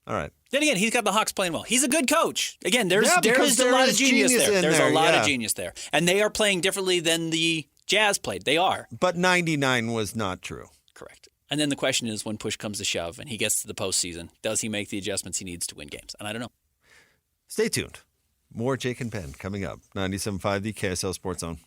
All right. Then again, he's got the Hawks playing well. He's a good coach. Again, there is a lot of genius there. There's a lot of genius there. And they are playing differently than the Jazz played. They are. But 99 was not true. Correct. And then the question is, when push comes to shove and he gets to the postseason, does he make the adjustments he needs to win games? And I don't know. Stay tuned. More Jake and Ben coming up. 97.5, the KSL Sports Zone.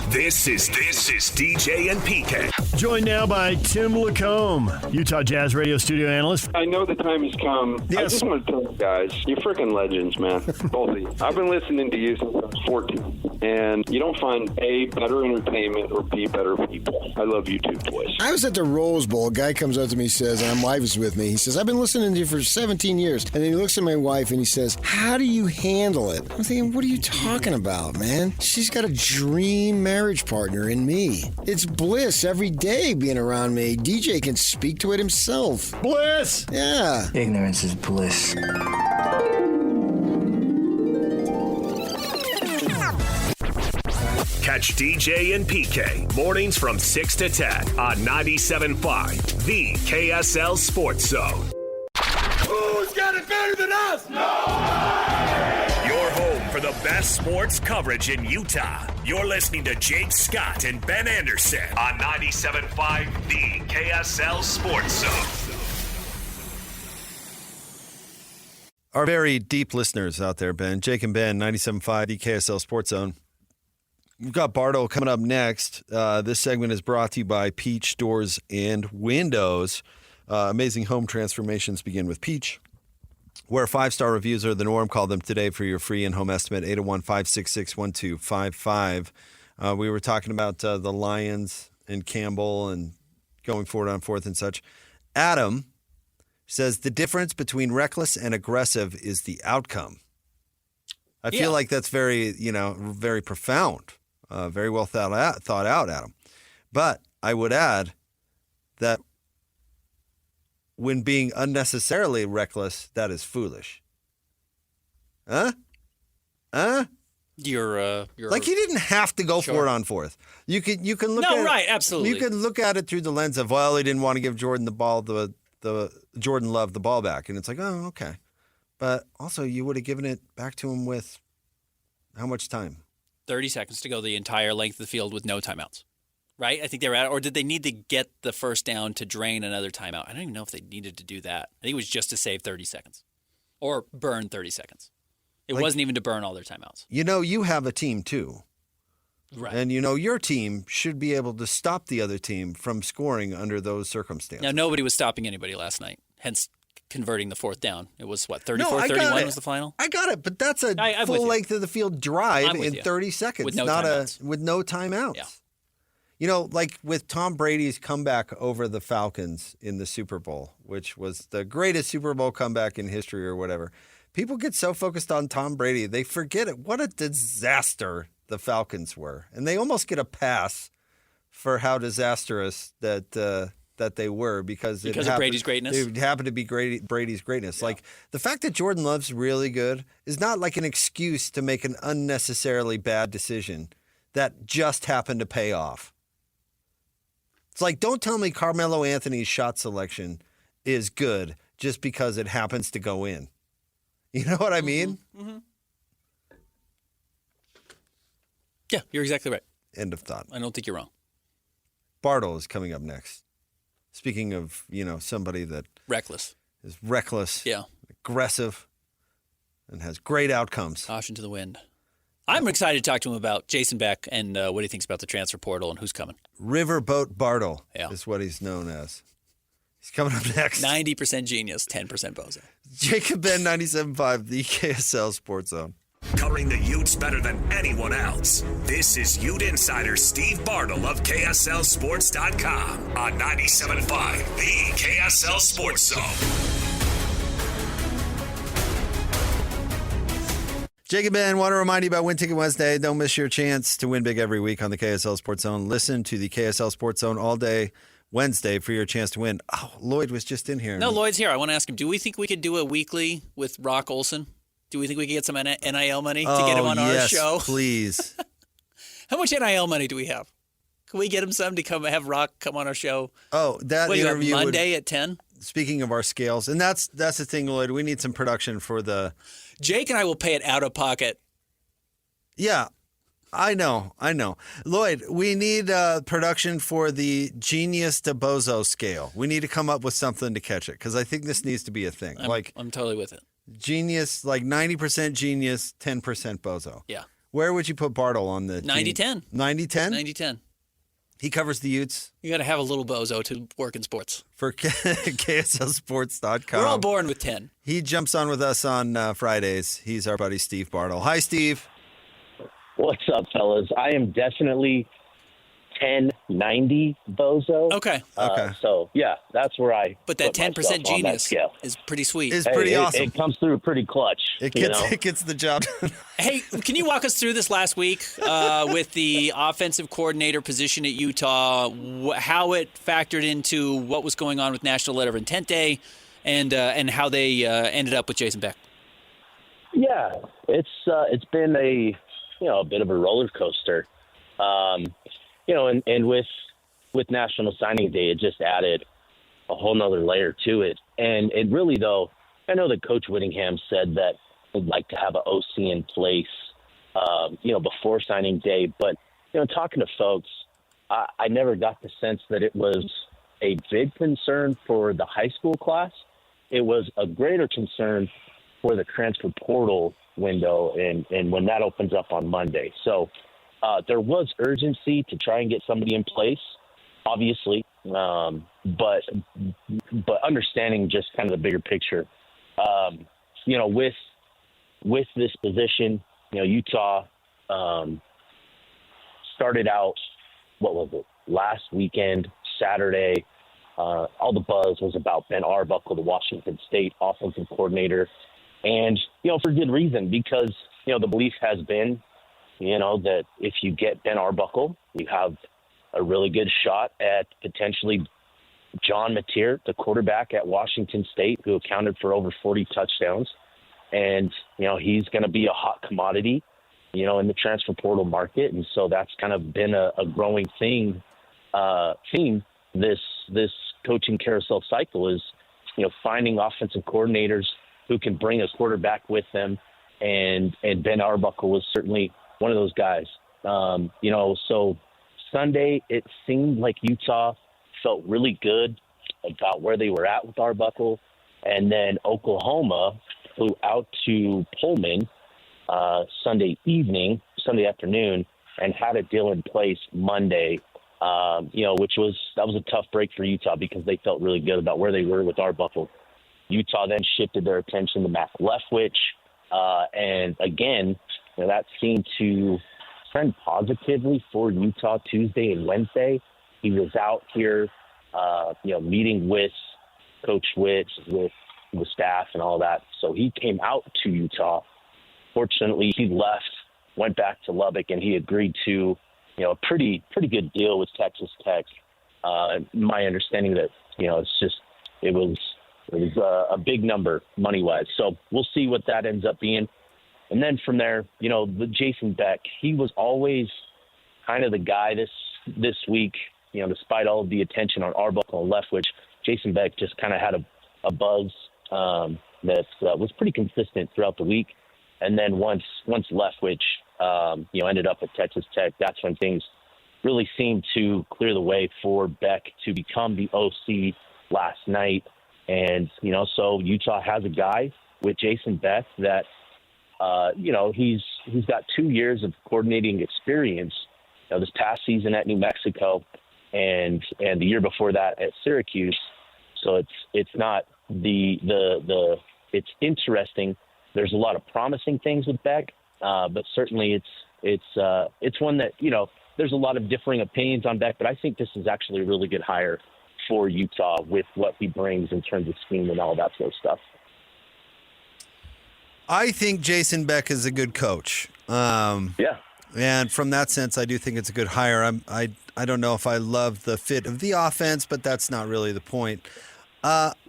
This is DJ and PK. Joined now by Tim Lacombe, Utah Jazz radio studio analyst. I know the time has come. Yes. I just want to tell you guys, you're freaking legends, man. Both of you. I've been listening to you since I was 14, and you don't find A, better entertainment, or B, better people. I love you too, boys. I was at the Rose Bowl. A guy comes up to me and says, and my wife is with me, he says, I've been listening to you for 17 years. And then he looks at my wife and he says, how do you handle it? I'm thinking, what are you talking about, man? She's got a dream marriage partner in me. It's bliss every day being around me. DJ can speak to it himself. Bliss! Yeah. Ignorance is bliss. Catch DJ and PK mornings from 6 to 10 on 97.5, the KSL Sports Zone. Who's got it better than us? Your home for the best sports coverage in Utah. You're listening to Jake Scott and Ben Anderson on 97.5, the KSL Sports Zone. Our very deep listeners out there, Ben. Jake and Ben, 97.5, the KSL Sports Zone. We've got Bartle coming up next. This segment is brought to you by Peach Doors and Windows. Amazing home transformations begin with Peach. Where 5-star reviews are the norm, call them today for your free in-home estimate, 801-566-1255. We were talking about the Lions and Campbell and going forward on fourth and such. Adam says the difference between reckless and aggressive is the outcome. I feel like that's very, very profound, very well thought out, Adam. But I would add that when being unnecessarily reckless, that is foolish. Huh? You're like he didn't have to go for it on fourth. You can look at it, absolutely. You can look at it through the lens of, well, he didn't want to give Jordan the ball, the Jordan Love the ball back, and it's like, oh, okay. But also, you would have given it back to him with how much time? 30 seconds to go the entire length of the field with no timeouts. Right? I think they were at, or did they need to get the first down to drain another timeout? I don't even know if they needed to do that. I think it was just to save 30 seconds or burn 30 seconds. It wasn't even to burn all their timeouts. You have a team too. Right. And your team should be able to stop the other team from scoring under those circumstances. Now, nobody was stopping anybody last night, hence converting the fourth down. It was, what, No, I got 34-31 it. was the final? I got it, but that's a I'm with full you. length of the field drive I'm with in you. 30 seconds, With no not timeouts. with no timeouts. Yeah. You know, like with Tom Brady's comeback over the Falcons in the Super Bowl, which was the greatest Super Bowl comeback in history or whatever. People get so focused on Tom Brady, they forget it. What a disaster the Falcons were. And they almost get a pass for how disastrous that they were because of Brady's greatness? It happened to be Brady's greatness. Yeah. Like the fact that Jordan Love's really good is not like an excuse to make an unnecessarily bad decision that just happened to pay off. It's like, don't tell me Carmelo Anthony's shot selection is good just because it happens to go in. You know what I mean? Mm-hmm. Yeah, you're exactly right. End of thought. I don't think you're wrong. Bartle is coming up next. Speaking of, somebody that Reckless. is reckless, Yeah. aggressive, and has great outcomes. Caution to the wind. I'm excited to talk to him about Jason Beck and what he thinks about the transfer portal and who's coming. Riverboat Bartle Yeah. is what he's known as. He's coming up next. 90% genius, 10% bozo. Jacob Ben 97.5, the KSL Sports Zone. Covering the Utes better than anyone else. This is Ute Insider Steve Bartle of KSLSports.com on 97.5, the KSL Sports Zone. Jacob Ben, want to remind you about Win Ticket Wednesday. Don't miss your chance to win big every week on the KSL Sports Zone. Listen to the KSL Sports Zone all day Wednesday for your chance to win. Oh, Lloyd was just in here. No, Lloyd's here. I want to ask him, do we think we could do a weekly with Rock Olson? Do we think we could get some NIL money to get him on our show? Please. How much NIL money do we have? Can we get him some to come have Rock come on our show? Oh, that interview Monday at 10? Speaking of our scales, and that's the thing, Lloyd. We need some production for the... Jake and I will pay it out of pocket. Yeah, I know. Lloyd, we need production for the genius to bozo scale. We need to come up with something to catch it because I think this needs to be a thing. I'm totally with it. Genius, like 90% genius, 10% bozo. Yeah. Where would you put Bartle on the 90-10. 90-10? 90-10. He covers the Utes. You got to have a little bozo to work in sports. For KSLSports.com. We're all born with 10. He jumps on with us on Fridays. He's our buddy Steve Bartle. Hi, Steve. What's up, fellas? I am definitely 1090 bozo. Okay. So, yeah, that's where I But that 10% genius is pretty sweet. It's pretty awesome. It comes through pretty clutch. It gets the job done. Hey, can you walk us through this last week with the offensive coordinator position at Utah, how it factored into what was going on with National Letter of Intent Day, and how they ended up with Jason Beck? Yeah, it's been a bit of a roller coaster. And with National Signing Day, it just added a whole nother layer to it. And it really, though, I know that Coach Whittingham said that he'd like to have an OC in place, before signing day. But, talking to folks, I never got the sense that it was a big concern for the high school class. It was a greater concern for the transfer portal window and when that opens up on Monday. So there was urgency to try and get somebody in place, obviously, but understanding just kind of the bigger picture. With this position, Utah started out, last weekend, Saturday. All the buzz was about Ben Arbuckle, the Washington State offensive coordinator. And, for good reason, because, the belief has been, that if you get Ben Arbuckle, you have a really good shot at potentially John Mateer, the quarterback at Washington State, who accounted for over 40 touchdowns. And, he's going to be a hot commodity, in the transfer portal market. And so that's kind of been a growing theme this coaching carousel cycle is, finding offensive coordinators who can bring a quarterback with them. And Ben Arbuckle was certainly one of those guys. So Sunday, it seemed like Utah felt really good about where they were at with Arbuckle. And then Oklahoma flew out to Pullman Sunday afternoon, and had a deal in place Monday, that was a tough break for Utah because they felt really good about where they were with Arbuckle. Utah then shifted their attention to Matt Leftwich. And again, that seemed to trend positively for Utah Tuesday and Wednesday. He was out here, meeting with Coach Witz, with staff and all that. So he came out to Utah. Fortunately, he left, went back to Lubbock, and he agreed to, a pretty good deal with Texas Tech. My understanding that, it was a big number money-wise. So we'll see what that ends up being. And then from there, the Jason Beck, he was always kind of the guy this week, despite all of the attention on Arbuckle and Leftwich. Jason Beck just kind of had a buzz that was pretty consistent throughout the week. And then once Leftwich, ended up at Texas Tech, that's when things really seemed to clear the way for Beck to become the OC last night. And, so Utah has a guy with Jason Beck that, he's got 2 years of coordinating experience. This past season at New Mexico and the year before that at Syracuse. So it's not it's interesting. There's a lot of promising things with Beck, but certainly it's one that, there's a lot of differing opinions on Beck, but I think this is actually a really good hire for Utah with what he brings in terms of scheme and all that sort of stuff. I think Jason Beck is a good coach. Yeah. And from that sense, I do think it's a good hire. I don't know if I love the fit of the offense, but that's not really the point.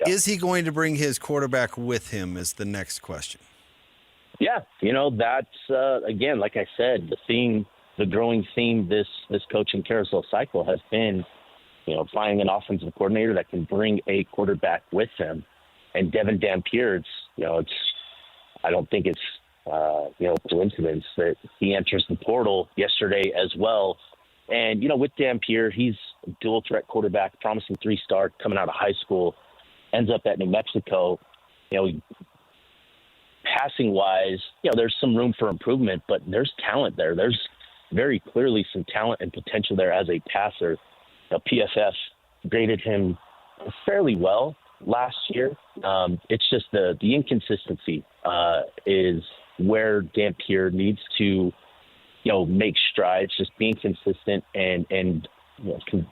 Is he going to bring his quarterback with him is the next question. Yeah, that's, again, like I said, the growing theme this coaching carousel cycle has been, finding an offensive coordinator that can bring a quarterback with him. And Devin Dampier, I don't think it's, coincidence that he enters the portal yesterday as well. And, with Dampier, he's a dual threat quarterback, promising 3-star coming out of high school, ends up at New Mexico. Passing wise, there's some room for improvement, but there's talent there. There's very clearly some talent and potential there as a passer. PFF graded him fairly well last year. It's just the inconsistency is where Dampier needs to, make strides, just being consistent and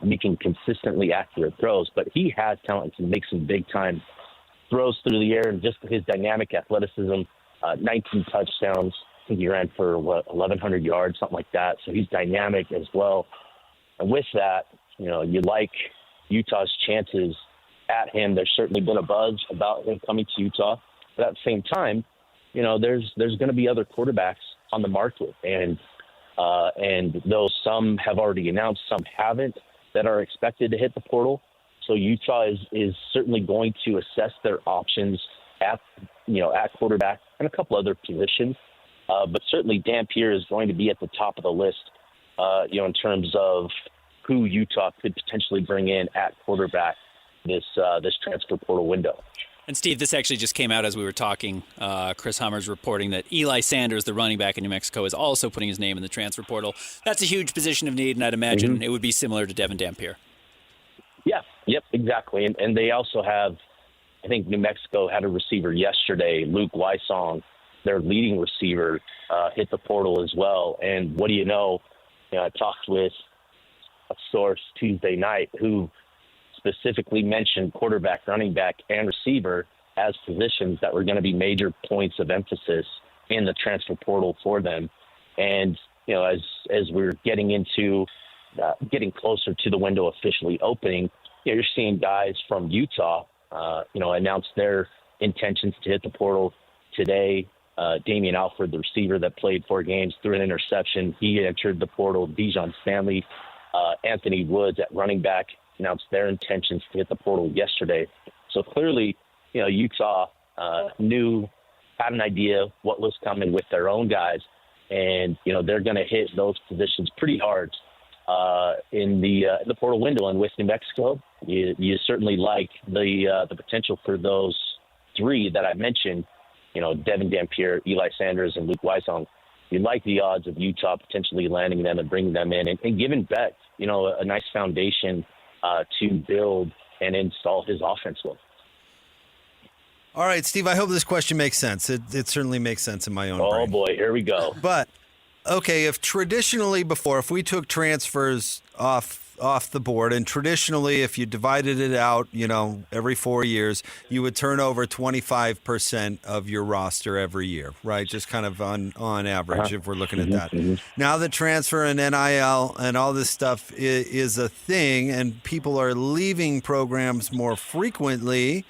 making consistently accurate throws. But he has talent to make some big time throws through the air, and just his dynamic athleticism, 19 touchdowns. I think he ran for 1,100 yards, something like that. So he's dynamic as well. And with that, you like Utah's chances at him. There's certainly been a buzz about him coming to Utah. But at the same time, there's going to be other quarterbacks on the market, and though some have already announced, some haven't, that are expected to hit the portal. So Utah is certainly going to assess their options at quarterback and a couple other positions. But certainly Dampier is going to be at the top of the list, in terms of who Utah could potentially bring in at quarterback this transfer portal window. And Steve, this actually just came out as we were talking. Chris Hummer's reporting that Eli Sanders, the running back in New Mexico, is also putting his name in the transfer portal. That's a huge position of need, and I'd imagine it would be similar to Devin Dampier. Yeah, yep, exactly. And they also have, I think New Mexico had a receiver yesterday, Luke Wysong, their leading receiver, hit the portal as well. And what do you know, I talked with a source Tuesday night who specifically mentioned quarterback, running back, and receiver as positions that were going to be major points of emphasis in the transfer portal for them. And, as we're getting into getting closer to the window officially opening, you're seeing guys from Utah, announce their intentions to hit the portal today. Damian Alford, the receiver that played 4 games, threw an interception. He entered the portal. Dijon Stanley, Anthony Woods at running back announced their intentions to hit the portal yesterday. So clearly, Utah had an idea what was coming with their own guys, and they're going to hit those positions pretty hard in the portal window. And with New Mexico, you certainly like the potential for those 3 that I mentioned. Devin Dampier, Eli Sanders, and Luke Wysong. You like the odds of Utah potentially landing them and bringing them in and giving Beck, a nice foundation to build and install his offense with. All right, Steve, I hope this question makes sense. It certainly makes sense in my own Oh, brain. boy, here we go. But, okay, if traditionally before, if we took transfers off the board, and traditionally if you divided it out, every 4 years, you would turn over 25% of your roster every year, right? Just kind of on average, if we're looking at that. Now the transfer and NIL and all this stuff is a thing, and people are leaving programs more frequently.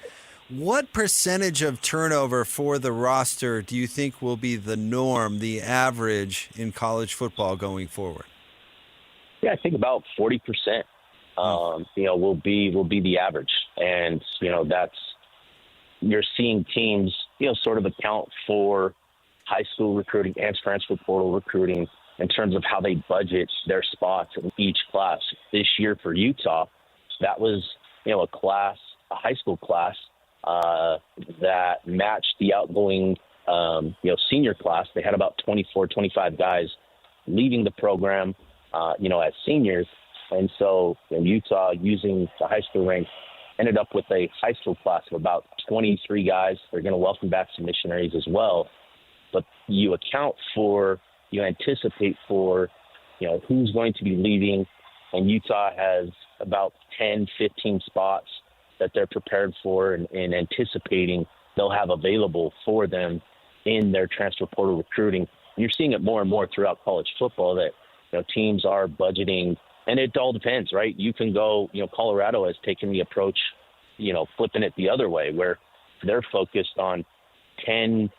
What percentage of turnover for the roster do you think will be the norm, the average in college football going forward? Yeah, I think about 40%. Will be the average, and that's you're seeing teams sort of account for high school recruiting and transfer portal recruiting in terms of how they budget their spots in each class. This year for Utah, that was a high school class that matched the outgoing senior class. They had about 24, 25 guys leaving the program as seniors. And so Utah, using the high school ranks, ended up with a high school class of about 23 guys. They're going to welcome back some missionaries as well. But you anticipate for, who's going to be leaving. And Utah has about 10, 15 spots that they're prepared for and anticipating they'll have available for them in their transfer portal recruiting. You're seeing it more and more throughout college football that teams are budgeting, and it all depends, right? You can go, Colorado has taken the approach, flipping it the other way, where they're focused on 10,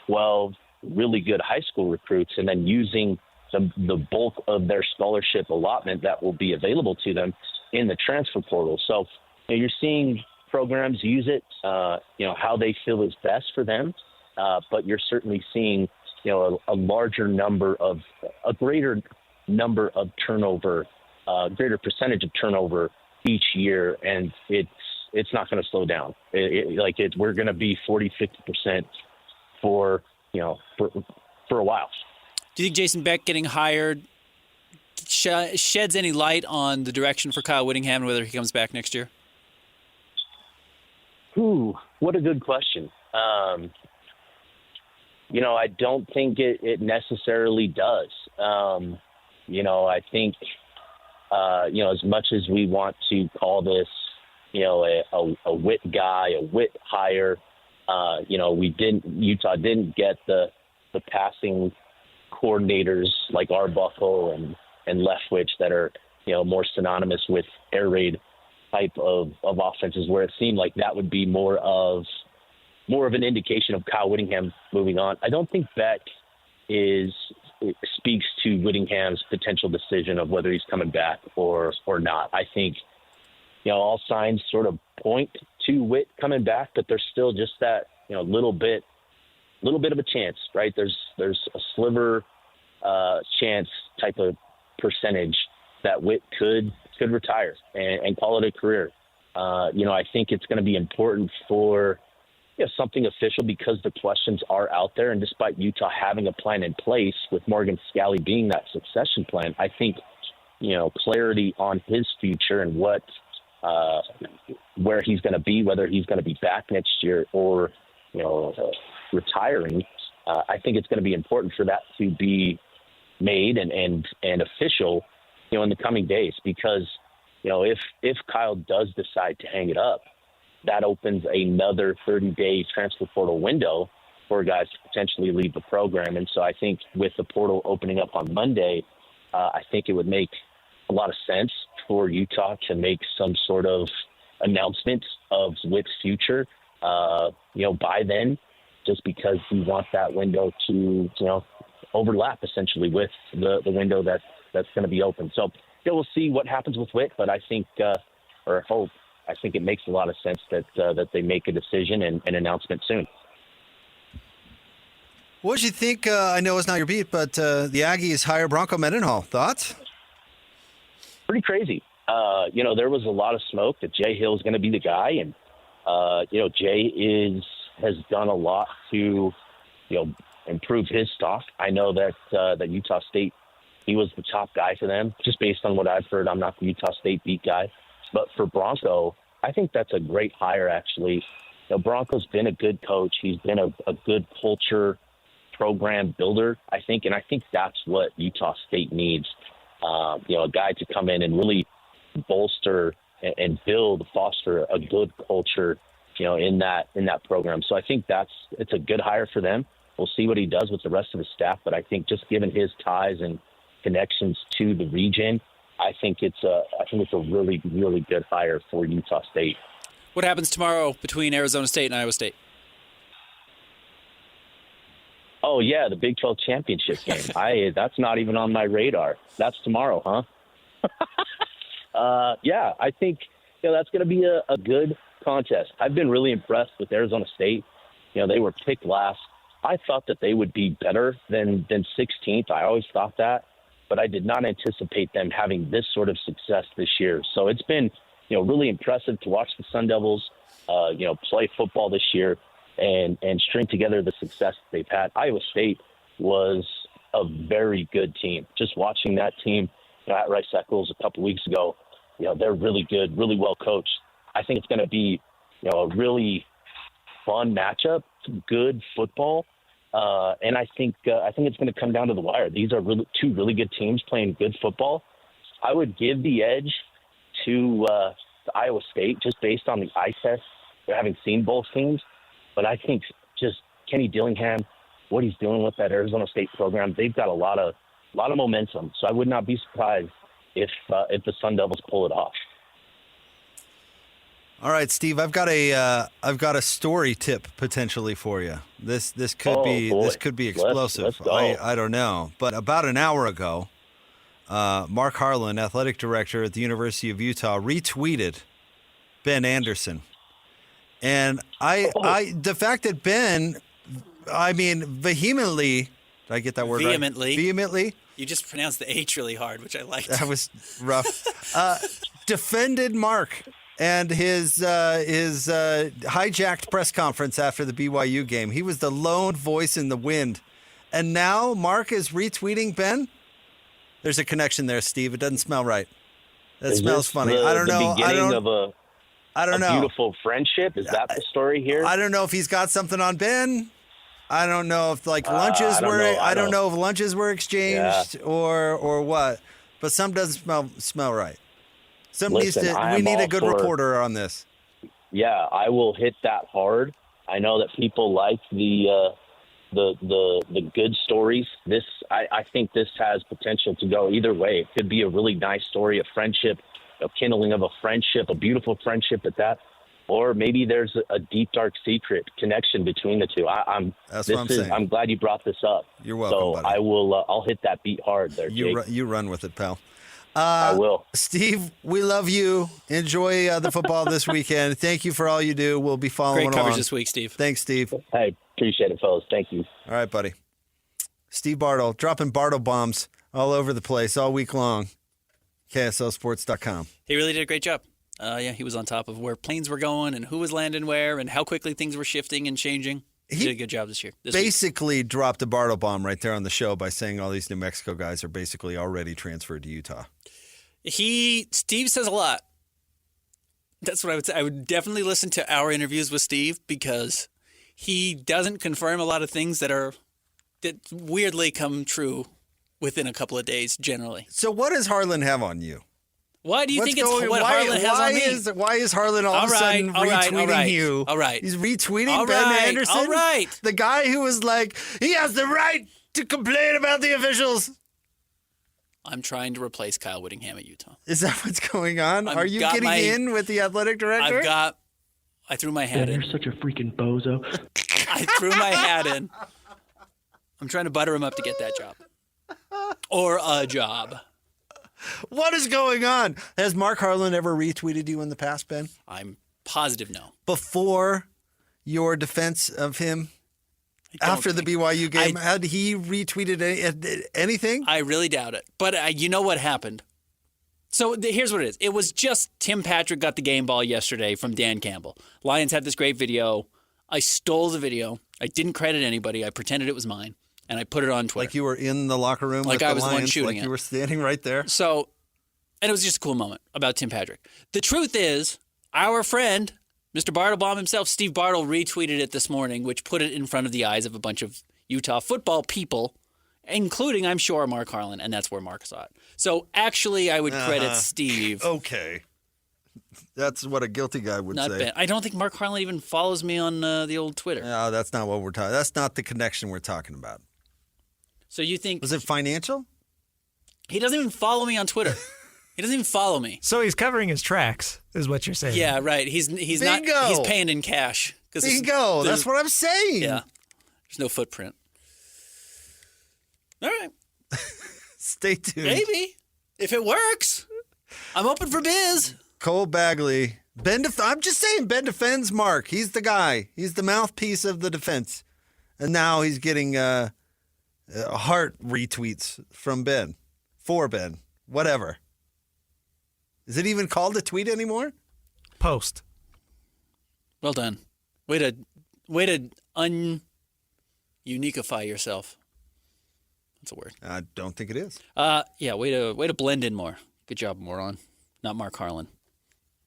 12 really good high school recruits and then using the bulk of their scholarship allotment that will be available to them in the transfer portal. So you're seeing programs use it, how they feel is best for them, but you're certainly seeing a greater number of turnover, greater percentage of turnover each year, and it's not going to slow down. We're going to be 40, 50% for a while. Do you think Jason Beck getting hired sheds any light on the direction for Kyle Whittingham and whether he comes back next year? Ooh, what a good question. I don't think it necessarily does. I think, as much as we want to call this, a wit guy, a wit hire, Utah didn't get the passing coordinators like Arbuckle and Leftwich that are, more synonymous with air raid type of offenses, where it seemed like that would be more of an indication of Kyle Whittingham moving on. I don't think Beck speaks to Whittingham's potential decision of whether he's coming back or not. I think, all signs sort of point to Whit coming back, but there's still just that, little bit of a chance, right? There's a sliver chance type of percentage that Whit could retire and call it a career. I think it's going to be important for something official because the questions are out there. And despite Utah having a plan in place with Morgan Scalley being that succession plan, I think, clarity on his future and where he's going to be, whether he's going to be back next year or, retiring. I think it's going to be important for that to be made and official, in the coming days, because, if Kyle does decide to hang it up, that opens another 30-day transfer portal window for guys to potentially leave the program. And so I think with the portal opening up on Monday, I think it would make a lot of sense for Utah to make some sort of announcement of Whit's future, by then, just because we want that window to, overlap essentially with the window that's going to be open. So we'll see what happens with Whit, but I think, I think it makes a lot of sense that they make a decision and an announcement soon. What did you think? I know it's not your beat, but the Aggies hire Bronco Mendenhall. Thoughts? Pretty crazy. There was a lot of smoke that Jay Hill is going to be the guy, and Jay has done a lot to improve his stock. I know that Utah State, he was the top guy for them, just based on what I've heard. I'm not the Utah State beat guy. But for Bronco, I think that's a great hire, actually, Bronco's been a good coach. He's been a good culture program builder, I think, and I think that's what Utah State needs. A guy to come in and really bolster and foster a good culture, in that program. So I think it's a good hire for them. We'll see what he does with the rest of his staff, but I think just given his ties and connections to the region, I think it's a really, really good hire for Utah State. What happens tomorrow between Arizona State and Iowa State? Oh yeah, the Big 12 championship game. That's not even on my radar. That's tomorrow, huh? Yeah, I think that's going to be a good contest. I've been really impressed with Arizona State. They were picked last. I thought that they would be better than 16th. I always thought that, but I did not anticipate them having this sort of success this year. So it's been, really impressive to watch the Sun Devils, play football this year and string together the success that they've had. Iowa State was a very good team. Just watching that team at Rice Eccles a couple weeks ago, they're really good, really well coached. I think it's going to be, a really fun matchup, good football. And I think it's going to come down to the wire. These are two really good teams playing good football. I would give the edge to Iowa State just based on the eye test, having seen both teams. But I think just Kenny Dillingham, what he's doing with that Arizona State program, they've got a lot of momentum. So I would not be surprised if the Sun Devils pull it off. All right, Steve, I've got a story tip potentially for you. This could be explosive. Let's go. I don't know, but about an hour ago, Mark Harlan, athletic director at the University of Utah, retweeted Ben Anderson, and the fact that Ben, vehemently, did I get that word right? Vehemently. You just pronounced the H really hard, which I liked. That was rough. Defended Mark and his hijacked press conference after the BYU game. He was the lone voice in the wind. And now Mark is retweeting Ben? There's a connection there, Steve. It doesn't smell right. That smells funny. I don't know. I don't know. Beautiful friendship? Is that the story here? I don't know if he's got something on Ben. I don't know if lunches I don't know if lunches were exchanged or what. But some doesn't smell right. We need a good reporter on this. Yeah, I will hit that hard. I know that people like the good stories. I think this has potential to go either way. It could be a really nice story of friendship, a kindling of a friendship, a beautiful friendship at that. Or maybe there's a deep, dark secret connection between the two. That's what I'm saying. I'm glad you brought this up. You're welcome, buddy. I will. I'll hit that beat hard there, Jake. You run with it, pal. I will. Steve, we love you. Enjoy the football this weekend. Thank you for all you do. We'll be following along. Great coverage this week, Steve. Thanks, Steve. Hey, appreciate it, fellas. Thank you. All right, buddy. Steve Bartle, dropping Bartle bombs all over the place all week long. KSLSports.com. He really did a great job. He was on top of where planes were going and who was landing where and how quickly things were shifting and changing. He did a good job this year. Basically dropped a Bartle bomb right there on the show by saying all these New Mexico guys are basically already transferred to Utah. Steve says a lot. That's what I would say. I would definitely listen to our interviews with Steve because he doesn't confirm a lot of things that weirdly come true within a couple of days generally. So what does Harlan have on you? Why do you think it's what Harlan has on me? Why is Harlan all of a sudden retweeting you? All right. He's retweeting Ben Anderson? All right. The guy who was like, he has the right to complain about the officials. I'm trying to replace Kyle Whittingham at Utah. Is that what's going on? Are you getting in with the athletic director? I threw my hat in. You're such a freaking bozo. I threw my hat in. I'm trying to butter him up to get that job. Or a job. What is going on? Has Mark Harlan ever retweeted you in the past, Ben? I'm positive no. Before your defense of him after the BYU game, had he retweeted anything? I really doubt it. But you know what happened? So here's what it is. It was just Tim Patrick got the game ball yesterday from Dan Campbell. Lions had this great video. I stole the video. I didn't credit anybody. I pretended it was mine. And I put it on Twitter. Like you were in the locker room with the Lions? Like I was the one shooting it. You were standing right there? So, and it was just a cool moment about Tim Patrick. The truth is, our friend, Mr. Bartlebomb himself, Steve Bartle, retweeted it this morning, which put it in front of the eyes of a bunch of Utah football people, including, I'm sure, Mark Harlan, and that's where Mark saw it. So actually, I would credit Steve. Okay. That's what a guilty guy would Not say. Ben. I don't think Mark Harlan even follows me on the old Twitter. No, that's not what we're talking. That's not the connection we're talking about. So you think... Was it financial? He doesn't even follow me on Twitter. He doesn't even follow me. So he's covering his tracks, is what you're saying. Yeah, right. He's not. He's paying in cash. Bingo. That's what I'm saying. Yeah. There's no footprint. All right. Stay tuned. Maybe. If it works. I'm open for biz. Cole Bagley. I'm just saying Ben defends Mark. He's the guy. He's the mouthpiece of the defense. And now he's getting heart retweets from Ben. For Ben. Whatever. Is it even called a tweet anymore? Post. Well done. Way to un-uniquify yourself. That's a word. I don't think it is. Yeah, way to blend in more. Good job, moron. Not Mark Harlan.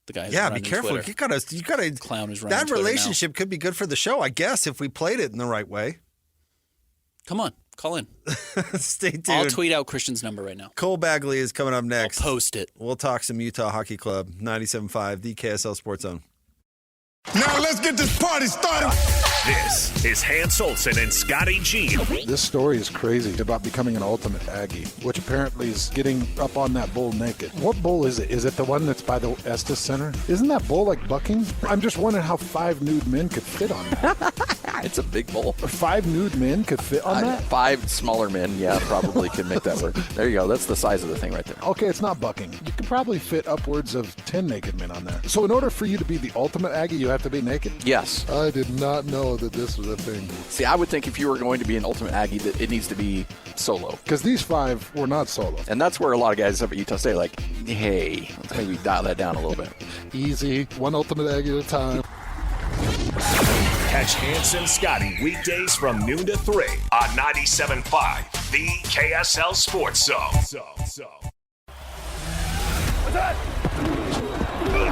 The guy who's be running careful. Twitter. You gotta clown who's running that Twitter relationship could be good for the show, I guess, if we played it in the right way. Come on, call in. Stay tuned. I'll tweet out Christian's number right now. Cole Bagley is coming up next. I'll post it. We'll talk some Utah Hockey Club, 97.5, the KSL Sports Zone. Now let's get this party started. This is Hans Olsen and Scotty G. This story is crazy about becoming an ultimate Aggie, which apparently is getting up on that bull naked. What bull is it? Is it the one that's by the Estes Center? Isn't that bull like bucking? I'm just wondering how 5 nude men could fit on that. It's a big bull. 5 nude men could fit on that? 5 smaller men, probably could make that work. There you go. That's the size of the thing right there. Okay, it's not bucking. You could probably fit upwards of 10 naked men on that. So in order for you to be the ultimate Aggie, you have to be naked? Yes. I did not know that this was a thing. See, I would think if you were going to be an ultimate Aggie, that it needs to be solo. Because these 5 were not solo. And that's where a lot of guys up at Utah State are like, hey, let's maybe dial that down a little bit. Easy. One ultimate Aggie at a time. Catch Hans and Scotty weekdays from noon to 3 on 97.5, the KSL Sports Zone.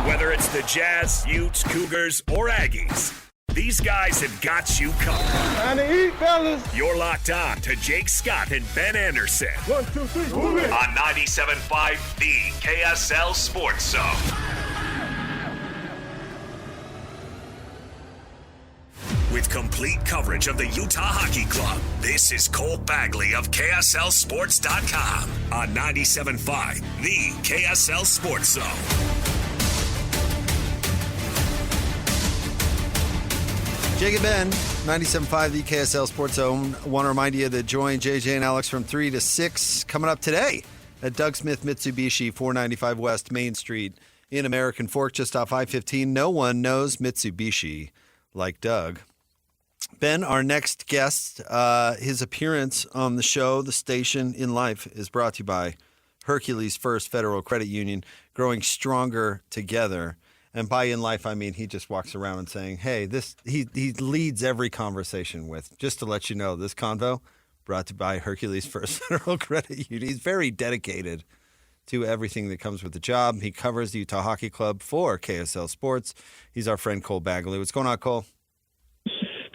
Whether it's the Jazz, Utes, Cougars, or Aggies, these guys have got you covered. Time to eat, fellas. You're locked on to Jake Scott and Ben Anderson 1, 2, 3, move it. on 97.5, the KSL Sports Zone. With complete coverage of the Utah Hockey Club, this is Cole Bagley of KSLSports.com on 97.5, the KSL Sports Zone. Jake and Ben, 97.5, the KSL Sports Zone. I want to remind you to join JJ and Alex from 3 to 6 coming up today at Doug Smith Mitsubishi, 495 West Main Street in American Fork, just off I-15. No one knows Mitsubishi like Doug. Ben, our next guest, his appearance on the show, The Station in Life, is brought to you by Hercules First Federal Credit Union, growing stronger together. And by in life, I mean he just walks around and saying, hey, he leads every conversation with, just to let you know, this convo brought to you by Hercules First Federal Credit Union. He's very dedicated to everything that comes with the job. He covers the Utah Hockey Club for KSL Sports. He's our friend Cole Bagley. What's going on, Cole?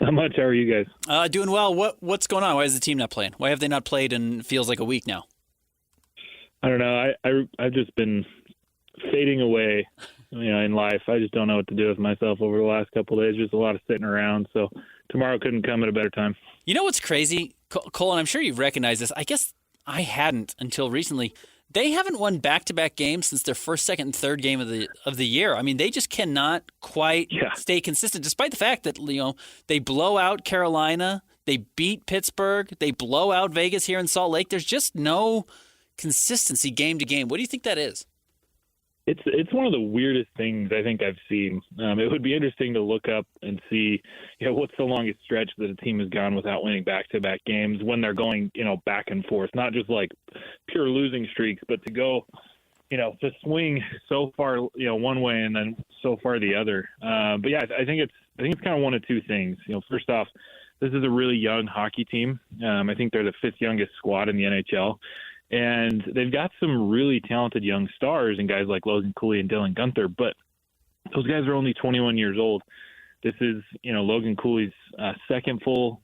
Not much. How are you guys? Doing well. What's going on? Why is the team not playing? Why have they not played in it feels like a week now? I don't know. I've just been fading away, in life. I just don't know what to do with myself over the last couple of days. Just a lot of sitting around. So tomorrow couldn't come at a better time. You know what's crazy, Cole, and I'm sure you've recognized this. I guess I hadn't until recently. They haven't won back-to-back games since their first, second, and third game of the year. I mean, they just cannot quite stay consistent, despite the fact that they blow out Carolina, they beat Pittsburgh, they blow out Vegas here in Salt Lake. There's just no consistency game to game. What do you think that is? It's one of the weirdest things I think I've seen. It would be interesting to look up and see, what's the longest stretch that a team has gone without winning back-to-back games when they're going, back and forth, not just like pure losing streaks, but to go, to swing so far, one way and then so far the other. But yeah, I think it's kind of one of two things. First off, this is a really young hockey team. I think they're the 5th youngest squad in the NHL. And they've got some really talented young stars and guys like Logan Cooley and Dylan Gunther, but those guys are only 21 years old. This is, Logan Cooley's second full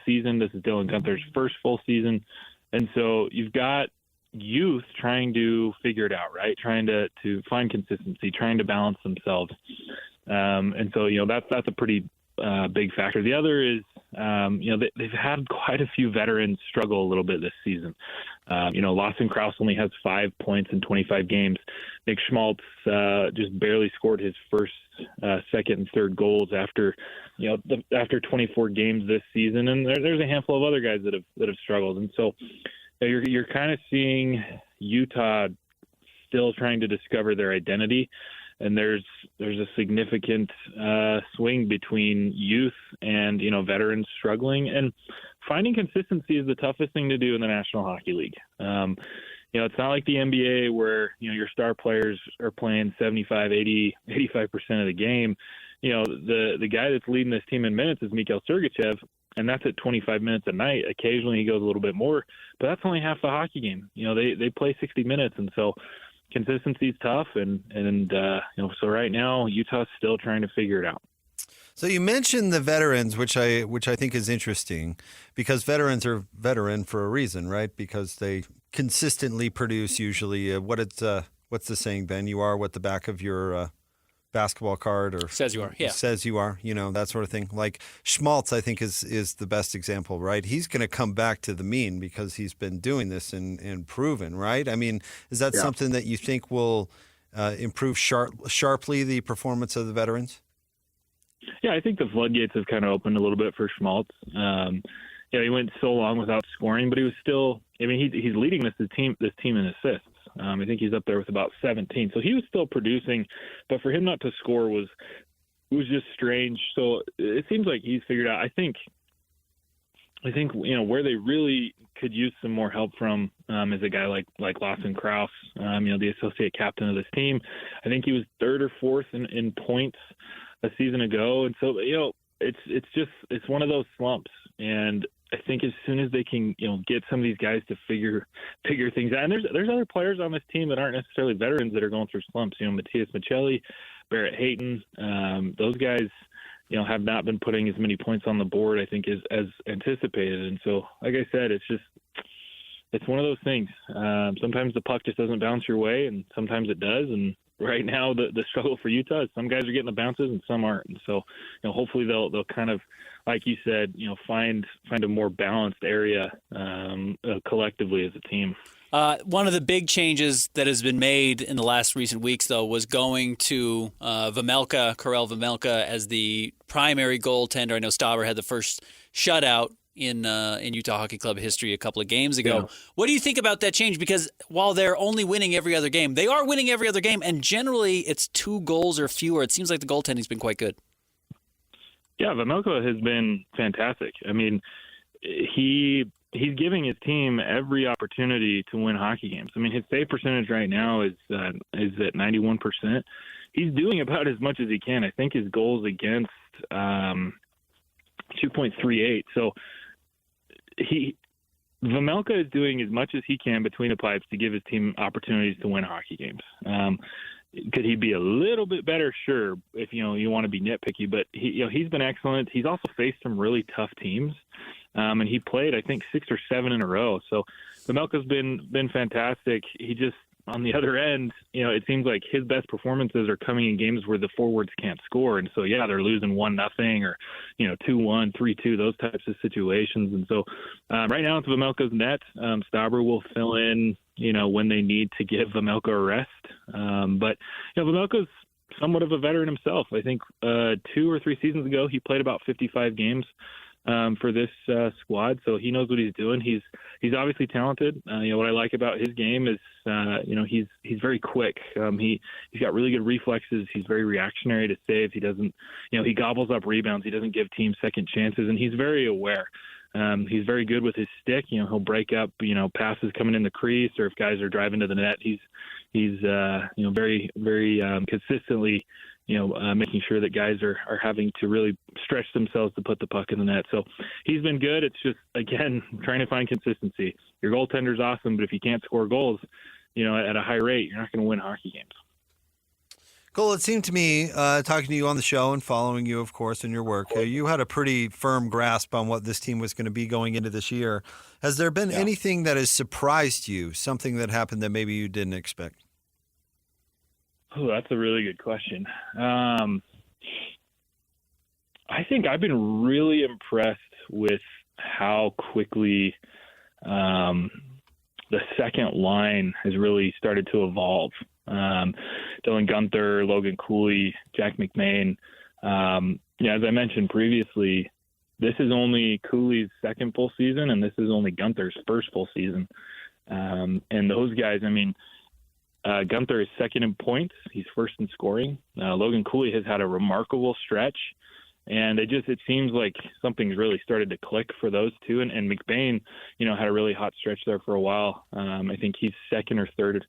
season. This is Dylan Gunther's first full season. And so you've got youth trying to figure it out, right? Trying to find consistency, trying to balance themselves. And so, that's a pretty big factor. The other is, they've had quite a few veterans struggle a little bit this season. Lawson Krause only has 5 points in 25 games. Nick Schmaltz just barely scored his first, second, and third goals after 24 games this season. And there's a handful of other guys that have struggled. And so you're kind of seeing Utah still trying to discover their identity. And there's a significant swing between youth and, veterans struggling. And finding consistency is the toughest thing to do in the National Hockey League. It's not like the NBA where, your star players are playing 75, 80, 85% of the game. The guy that's leading this team in minutes is Mikhail Sergachev, and that's at 25 minutes a night. Occasionally he goes a little bit more, but that's only half the hockey game. They play 60 minutes, and so consistency is tough, and so right now Utah's still trying to figure it out. So you mentioned the veterans, which I think is interesting, because veterans are veteran for a reason, right? Because they consistently produce usually. What's the saying, Ben? You are what the back of your basketball card or says you are. Yeah, says you are. That sort of thing. Like Schmaltz, I think is the best example, right? He's going to come back to the mean because he's been doing this and proven, right? I mean, is that something that you think will improve sharply the performance of the veterans? Yeah, I think the floodgates have kind of opened a little bit for Schmaltz. He went so long without scoring, but he was still. I mean, he's leading this team in assists. I think he's up there with about 17. So he was still producing, but for him not to score was just strange. So it seems like he's figured out. I think where they really could use some more help from is a guy like Lawson Krause, the associate captain of this team. I think he was third or fourth in points a season ago, and so it's one of those slumps. And I think as soon as they can, get some of these guys to figure things out, and there's other players on this team that aren't necessarily veterans that are going through slumps. Matthias Michelli, Barrett Hayton, those guys, have not been putting as many points on the board, I think, as anticipated. And so, like I said, it's one of those things. Sometimes the puck just doesn't bounce your way, and sometimes it does. And right now, the struggle for Utah is some guys are getting the bounces and some aren't. And so, hopefully they'll kind of, like you said, find a more balanced area collectively as a team. One of the big changes that has been made in the last recent weeks, though, was going to Karel Vejmelka as the primary goaltender. I know Stauber had the first shutout in Utah Hockey Club history a couple of games ago. Yeah. What do you think about that change? Because while they're only winning every other game, they are winning every other game, and generally it's 2 goals or fewer. It seems like the goaltending's been quite good. Yeah, Vejmelka has been fantastic. I mean, he's giving his team every opportunity to win hockey games. I mean, his save percentage right now is at 91%. He's doing about as much as he can. I think his goals against 2.38. So Vejmelka is doing as much as he can between the pipes to give his team opportunities to win hockey games. Could he be a little bit better? Sure, if you want to be nitpicky, but he's been excellent. He's also faced some really tough teams, and he played, I think, 6 or 7 in a row. So Vejmelka's been fantastic. He just, on the other end, it seems like his best performances are coming in games where the forwards can't score, and so they're losing 1-0 or 2-1, 3-2, those types of situations. And so right now it's Vejmelka's net. Stauber will fill in when they need to give Vejmelka a rest. But Vejmelka's somewhat of a veteran himself. I think 2 or 3 seasons ago he played about 55 games for this squad, so he knows what he's doing. He's obviously talented. What I like about his game is he's very quick. He's got really good reflexes. He's very reactionary to saves. He doesn't he gobbles up rebounds. He doesn't give teams second chances, and he's very aware. He's very good with his stick. He'll break up passes coming in the crease, or if guys are driving to the net, he's very very consistently making sure that guys are having to really stretch themselves to put the puck in the net. So he's been good. It's just, again, trying to find consistency. Your goaltender's awesome, but if you can't score goals, at a high rate, you're not going to win hockey games. Cole, it seemed to me, talking to you on the show and following you, of course, in your work, you had a pretty firm grasp on what this team was going to be going into this year. Has there been anything that has surprised you, something that happened that maybe you didn't expect? Oh, that's a really good question. I think I've been really impressed with how quickly the second line has really started to evolve. Dylan Guenther, Logan Cooley, Jack McMahon. As I mentioned previously, this is only Cooley's second full season, and this is only Guenther's first full season. And those guys, Guenther is second in points. He's first in scoring. Logan Cooley has had a remarkable stretch, and it seems like something's really started to click for those two. And McBain, had a really hot stretch there for a while. I think he's second or third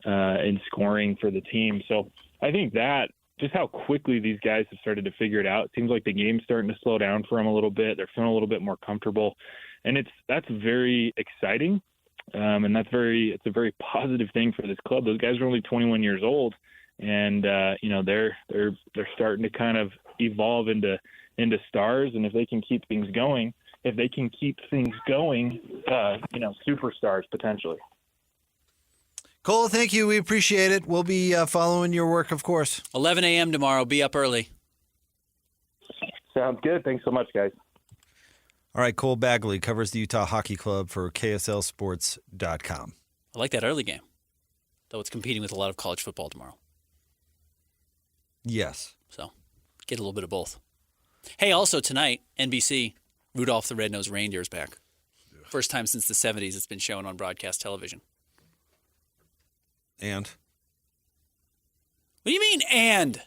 in scoring for the team. So I think that just how quickly these guys have started to figure it out. It seems like the game's starting to slow down for them a little bit. They're feeling a little bit more comfortable, and that's very exciting. And it's a very positive thing for this club. Those guys are only 21 years old, and they're starting to kind of evolve into stars. And if they can keep things going, superstars potentially. Cole, thank you. We appreciate it. We'll be following your work, of course. 11 a.m. tomorrow. Be up early. Sounds good. Thanks so much, guys. All right, Cole Bagley covers the Utah Hockey Club for KSLSports.com. I like that early game, though it's competing with a lot of college football tomorrow. Yes. So get a little bit of both. Hey, also tonight, NBC, Rudolph the Red-Nosed Reindeer is back. First time since the 70s it's been shown on broadcast television. And? What do you mean, and?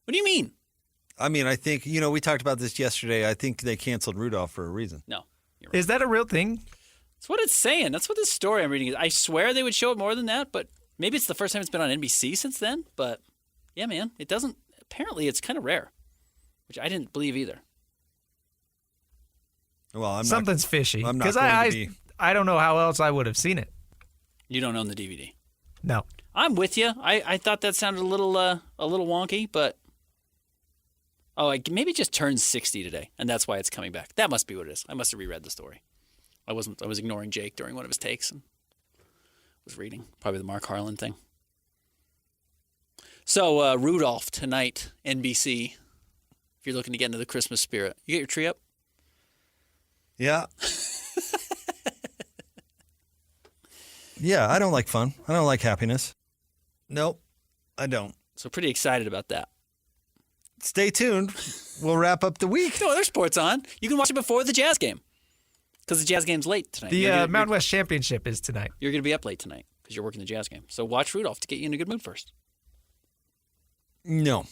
What do you mean? I think, we talked about this yesterday. I think they canceled Rudolph for a reason. No. Right. Is that a real thing? That's what it's saying. That's what this story I'm reading is. I swear they would show it more than that, but maybe it's the first time it's been on NBC since then. But, yeah, man, it doesn't. Apparently, it's kind of rare, which I didn't believe either. Well, something's fishy. Because I don't know how else I would have seen it. You don't own the DVD? No. I'm with you. I thought that sounded a little wonky, but maybe just turned 60 today, and that's why it's coming back. That must be what it is. I must have reread the story. I was ignoring Jake during one of his takes and was reading probably the Mark Harlan thing. So Rudolph tonight, NBC. If you're looking to get into the Christmas spirit, you get your tree up. Yeah. Yeah, I don't like fun. I don't like happiness. Nope, I don't. So pretty excited about that. Stay tuned. We'll wrap up the week. No, there's sports on. You can watch it before the Jazz game because the Jazz game's late tonight. The Mountain West Championship is tonight. You're going to be up late tonight because you're working the Jazz game. So watch Rudolph to get you in a good mood first. No,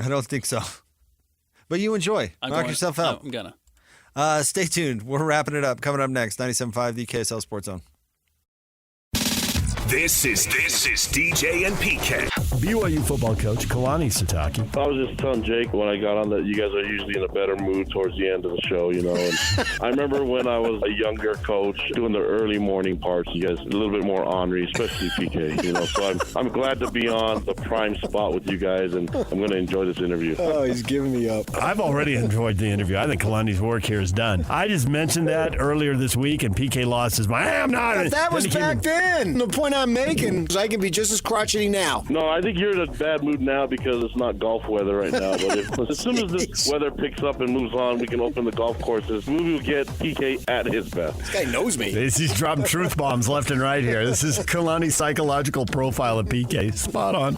I don't think so. But you enjoy. Knock yourself out. I'm going to. Stay tuned. We're wrapping it up. Coming up next, 97.5, the KSL Sports Zone. This is DJ and PK. BYU football coach Kalani Sitake. I was just telling Jake when I got on that you guys are usually in a better mood towards the end of the show, And I remember when I was a younger coach doing the early morning parts, you guys a little bit more ornery, especially PK, So I'm glad to be on the prime spot with you guys, and I'm going to enjoy this interview. Oh, he's giving me up. I've already enjoyed the interview. I think Kalani's work here is done. I just mentioned that earlier this week, and PK lost his mind. I'm not. But that was back then. The point I'm making is I can be just as crotchety now. No, I think you're in a bad mood now because it's not golf weather right now. But as soon as this weather picks up and moves on, we can open the golf courses. We will get PK at his best. This guy knows me. He's dropping truth bombs left and right here. This is Kalani's psychological profile of PK. Spot on.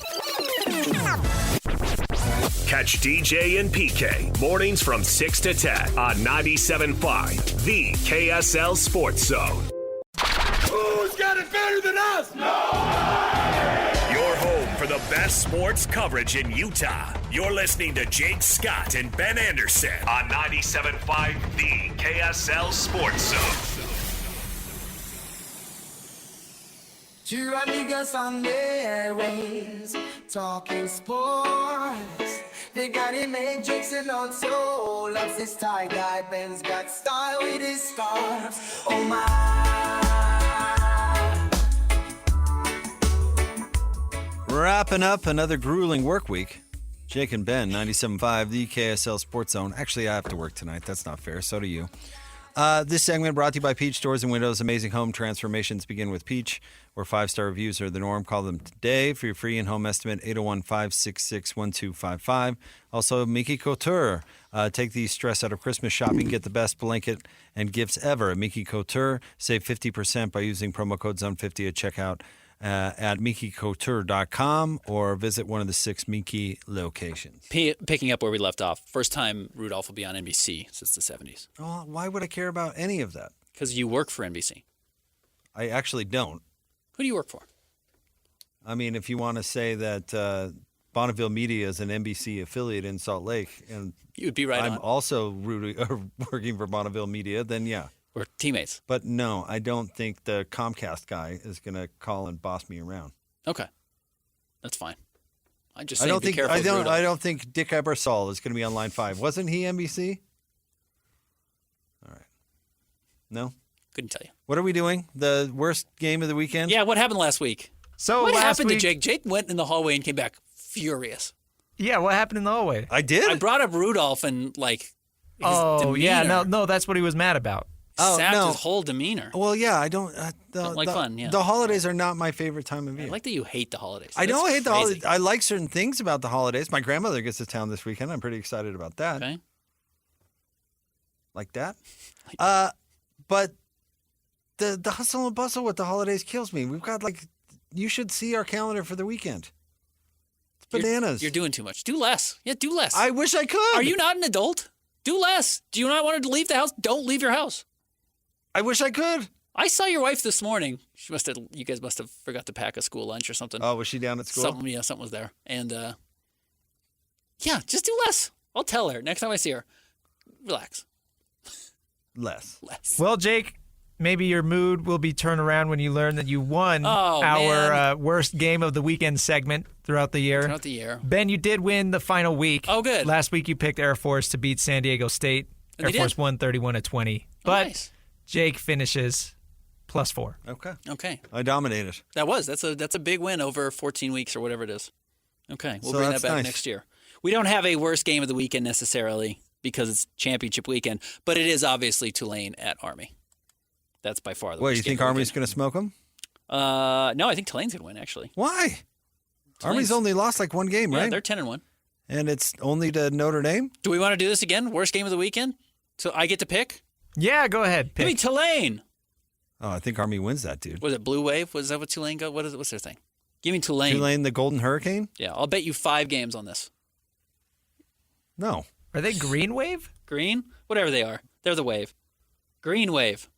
Catch DJ and PK mornings from 6 to 10 on 97.5, the KSL Sports Zone. Who's got it better than us? Your home for the best sports coverage in Utah. You're listening to Jake Scott and Ben Anderson on 97.5, the KSL Sports Zone. Two amigos on their ways, talking sports. They got him made jokes and also loves his tie guy. Ben's got style with his scarves. Oh my. Wrapping up another grueling work week. Jake and Ben, 97.5, the KSL Sports Zone. Actually, I have to work tonight. That's not fair. So do you. This segment brought to you by Peach Doors and Windows. Amazing home transformations begin with Peach, where 5-star reviews are the norm. Call them today for your free and home estimate, 801-566-1255. Also, Miki Couture. Take the stress out of Christmas shopping. Get the best blanket and gifts ever at Miki Couture. Save 50% by using promo code ZONE50 at checkout at MikiCouture.com or visit one of the 6 Miki locations. Picking up where we left off, first time Rudolph will be on NBC since the 70s. Oh, why would I care about any of that? Because you work for NBC. I actually don't. Who do you work for? I mean, if you want to say that Bonneville Media is an NBC affiliate in Salt Lake, and you would be right. I'm also working for Bonneville Media, then yeah. We're teammates. But no, I don't think the Comcast guy is going to call and boss me around. Okay, that's fine. I just say be careful. I don't think Dick Ebersol is going to be on line 5. Wasn't he NBC? All right. No? Couldn't tell you. What are we doing? The worst game of the weekend? Yeah, what happened last week? So what happened week, to Jake? Jake went in the hallway and came back furious. Yeah, what happened in the hallway? I did? I brought up Rudolph and his demeanor. Yeah, no, that's what he was mad about. Sapped his whole demeanor. Well, yeah, I don't. Don't like fun, yeah. The holidays are not my favorite time of year. I like that you hate the holidays. I don't hate the crazy. holidays. I like certain things about the holidays. My grandmother gets to town this weekend. I'm pretty excited about that. Okay. Like that. But the hustle and bustle with the holidays kills me. We've got you should see our calendar for the weekend. It's bananas. You're doing too much. Do less. Yeah, do less. I wish I could. Are you not an adult? Do less. Do you not want to leave the house? Don't leave your house. I wish I could. I saw your wife this morning. You guys must have forgot to pack a school lunch or something. Oh, was she down at school? Something was there. And yeah, just do less. I'll tell her next time I see her. Relax. Less. Well, Jake, maybe your mood will be turned around when you learn that you won our worst game of the weekend segment throughout the year. Throughout the year. Ben, you did win the final week. Oh, good. Last week you picked Air Force to beat San Diego State. And Air Force won 31-20. But nice. Jake finishes +4. Okay. I dominated. That's a big win over 14 weeks or whatever it is. Okay, we'll So bring that's that back nice. next year. We don't have a worst game of the weekend necessarily because it's championship weekend, but it is obviously Tulane at Army. That's by far the What, worst you game think of the Army's weekend. going to smoke them? No, I think Tulane's going to win, actually. Why? Army's only lost one game, Yeah, right? they're 10-1. And it's only to Notre Dame? Do we want to do this again? Worst game of the weekend? So I get to pick? Yeah, go ahead. Give me Tulane. Oh, I think Army wins that, dude. Was it Blue Wave? Was that what Tulane got? What's their thing? Give me Tulane. Tulane, the Golden Hurricane? Yeah, I'll bet you 5 games on this. No. Are they Green Wave? Green? Whatever they are. They're the Wave. Green Wave.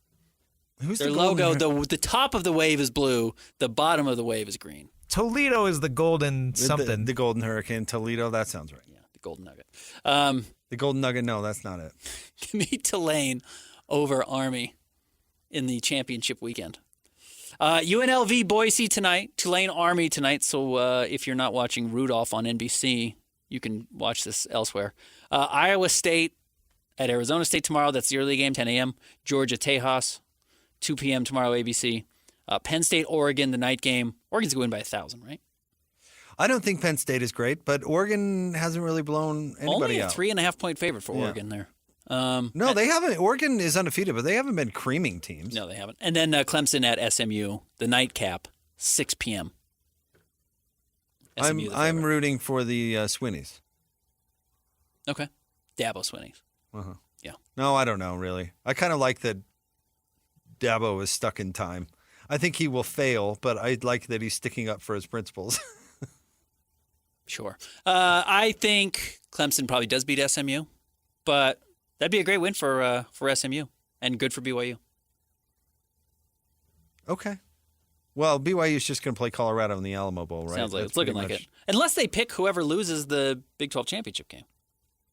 Who's their the Golden logo? The top of the wave is blue. The bottom of the wave is green. Toledo is the Golden something. The Golden Hurricane. Toledo, that sounds right. Yeah, the Golden Nugget. The Golden Nugget, no, that's not it. Give me Tulane over Army in the championship weekend. UNLV Boise tonight, Tulane Army tonight. So if you're not watching Rudolph on NBC, you can watch this elsewhere. Iowa State at Arizona State tomorrow. That's the early game, 10 a.m. Georgia Tejas, 2 p.m. tomorrow, ABC. Penn State, Oregon, the night game. Oregon's going to win by 1,000, right? I don't think Penn State is great, but Oregon hasn't really blown anybody out. Only a 3.5-point favorite for Oregon there. No, they haven't. Oregon is undefeated, but they haven't been creaming teams. No, they haven't. And then Clemson at SMU, the nightcap, 6 p.m. I'm rooting for the Swinnies. Okay. Dabo Swinnies. Uh-huh. Yeah. No, I don't know, really. I kind of like that Dabo is stuck in time. I think he will fail, but I like that he's sticking up for his principles. Sure. I think Clemson probably does beat SMU, but that'd be a great win for SMU and good for BYU. Okay. Well, BYU is just going to play Colorado in the Alamo Bowl, right? Sounds like That's it's looking pretty like much- it. Unless they pick whoever loses the Big 12 championship game,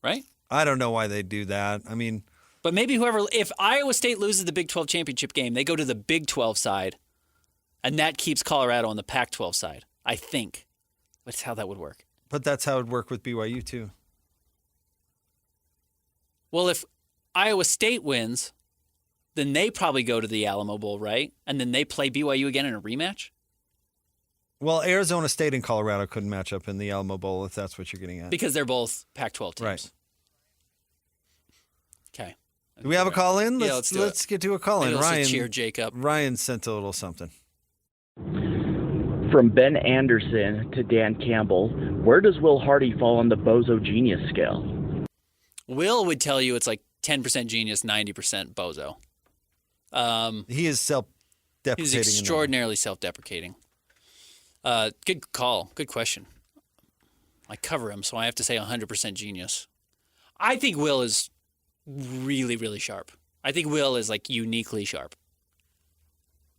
right? I don't know why they do that. I mean, but maybe if Iowa State loses the Big 12 championship game, they go to the Big 12 side, and that keeps Colorado on the Pac-12 side. I think that's how that would work. But that's how it would work with BYU too. Well, if Iowa State wins, then they probably go to the Alamo Bowl, right? And then they play BYU again in a rematch? Well, Arizona State and Colorado couldn't match up in the Alamo Bowl, if that's what you're getting at. Because they're both Pac-12 teams. Right. Okay. Do we have a call in? Yeah, let's do Let's get to a call in. Maybe let's Ryan, cheer Jake up. Ryan sent a little something. From Ben Anderson to Dan Campbell, where does Will Hardy fall on the Bozo Genius scale? Will would tell you it's like 10% genius, 90% bozo. He is self-deprecating. He's extraordinarily self-deprecating. Good call. Good question. I cover him, so I have to say 100% genius. I think Will is really, really sharp. I think Will is like uniquely sharp.